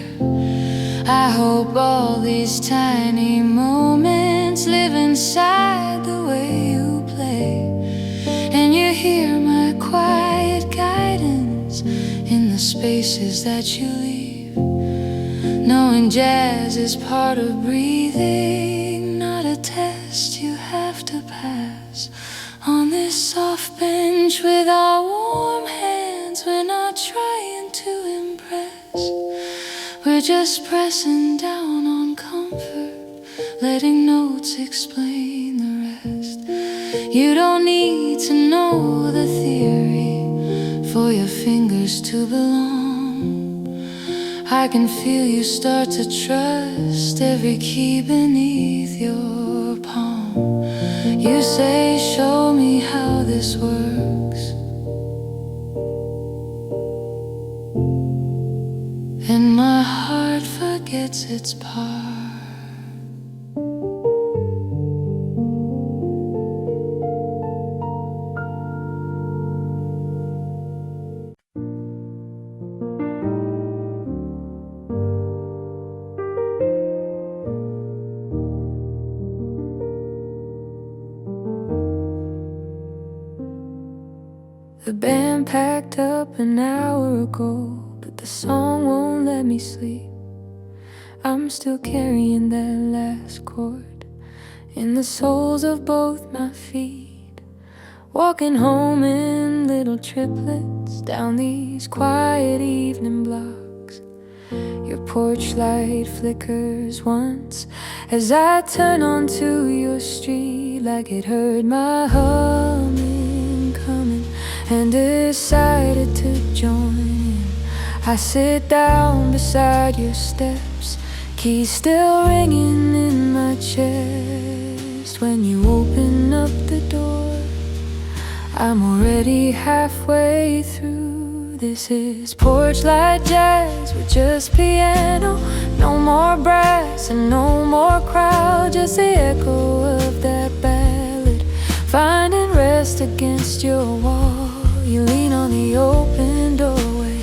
A: I hope all these tiny moments live inside the way you play. And you hear my quiet guidance in the spaces that you leave, knowing jazz is part of breathing, not a test you have to pass. On this soft bench with our warm hands, we're not trying to impress. We're just pressing down on comfort, letting notes explain the rest. You don't need to know the theory for your fingers to belong. I can feel you start to trust every key beneath your palm. You say, show me how this works, and my heart forgets its part. The band packed up an hour ago, but the song won't let me sleep. I'm still carrying that last chord in the soles of both my feet, walking home in little triplets down these quiet evening blocks. Your porch light flickers once as I turn onto your street, like it heard my humming coming and decided to join in. I sit down beside your steps, keys still ringing in my chest. When you open up the door, I'm already halfway through. This is porch light jazz with just piano, no more brass and no more crowd, just the echo of that ballad finding rest against your wall. You lean on the open doorway,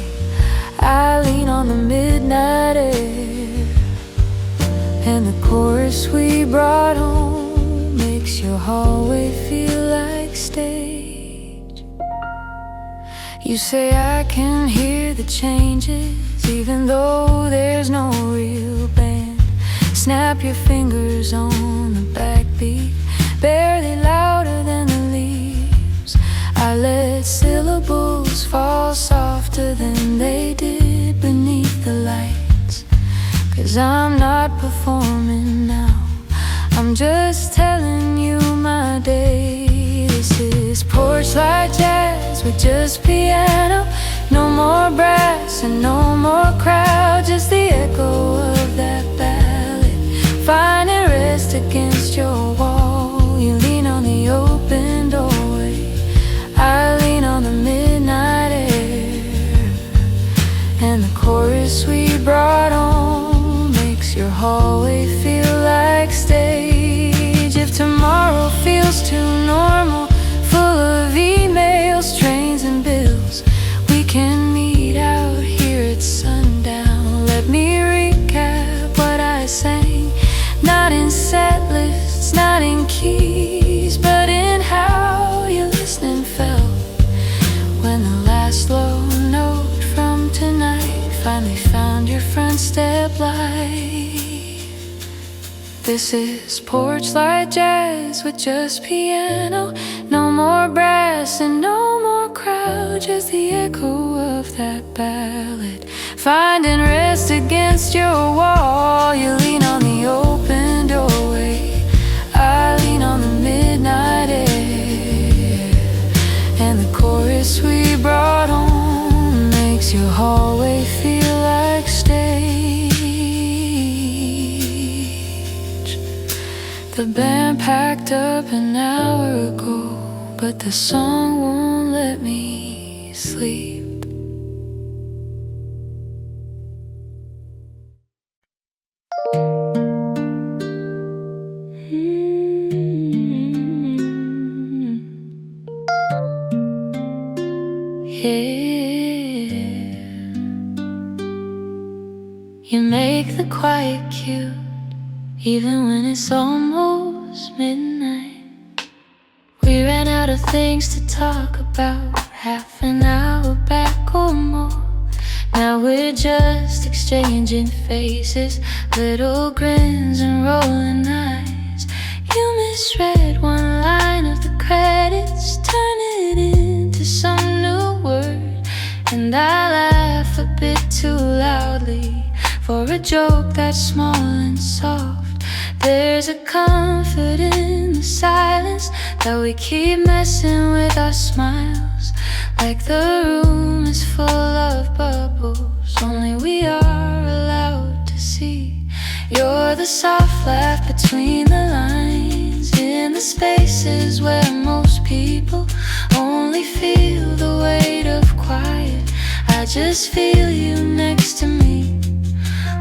A: I lean on the midnight air, and the chorus we brought home makes your hallway feel like stage. You say I can hear the changes even though there's no real band. Snap your fingers on the backbeat, barely louder than the leaves. softer than they did beneath the lights. 'Cause I'm not performing now, I'm just telling you my day. This is porch light jazz with just piano. No more brass and no more crowd, just the echo of that ballad. Find and rest against your wall. You lean on the open doorway, I lean on the midnight air. And the chorus we brought on makes your hallway feel like stage. If tomorrow feels too normal, full of emails, trains and bills, we can meet out here at sundown. Let me recap what I sang, not in set lists, not in keys, but in how your listening felt when the last low note from tonight finally found your front step light. This is porch light jazz with just piano. No more brass and no more crowd, just the echo of that ballad. Find and rest against your wall. You lean on the open doorway, I lean on the midnight air. And the chorus we brought on makes your hallway feel like stage. The band packed up an hour ago, but the song won't let me sleep. Yeah. You make the quiet cute, even when it's almost midnight. We ran out of things to talk about half an hour back or more. Now we're just exchanging faces, little grins and rolling eyes. You misread one line of the credits, turn it into some new word, and I laugh a bit too loudly for a joke that's small and soft. There's a comfort in the silence that we keep messing with our smiles, like the room is full of bubbles only we are allowed to see. You're the soft laugh between the lines, in the spaces where most people only feel the weight of quiet. I just feel you next to me.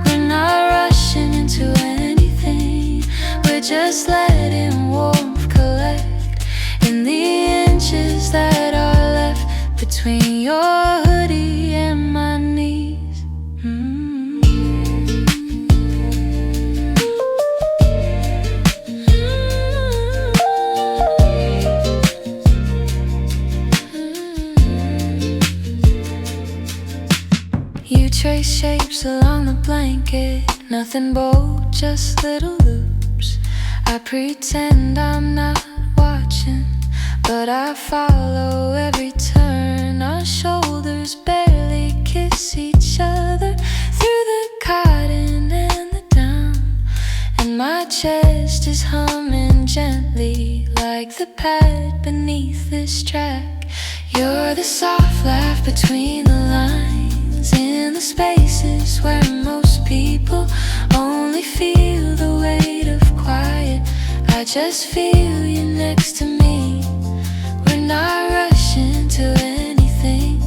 A: We're not rushing into anything, we're just letting warmth collect in the inches that are left between your hoodie and my knees. You trace shapes along the blanket, nothing bold, just little loops. I pretend I'm not watching, but I follow every turn. Our shoulders barely kiss each other through the cotton and the down, and my chest is humming gently like the pad beneath this track. You're the soft laugh between the lines, in the spaces where most people only feel the weight of quiet. I just feel you next to me. We're not rushing to anything,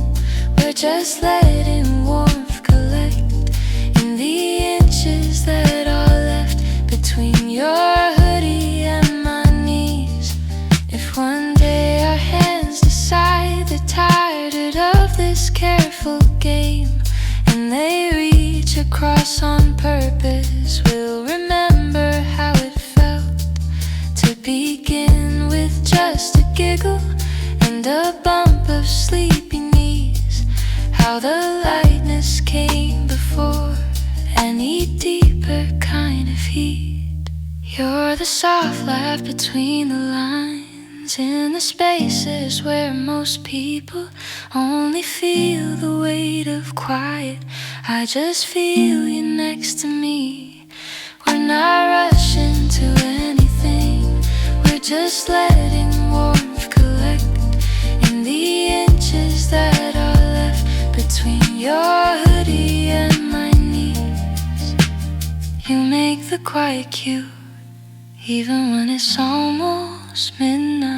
A: we're just letting warmth collect in the inches that are left between your hoodie and my knees. If one day our hands decide they're tired of this careful game and they reach across on purpose, we'll remember how it felt to begin with just a giggle and a bump of sleepy knees. How the lightness came before any deeper kind of heat. You're the soft laugh between the lines, in the spaces where most people only feel the weight of quiet. I just feel you next to me. We're not rushing to anything, we're just letting warmth collect in the inches that are left between your hoodie and my knees. You make the quiet cute, even when it's almost midnight.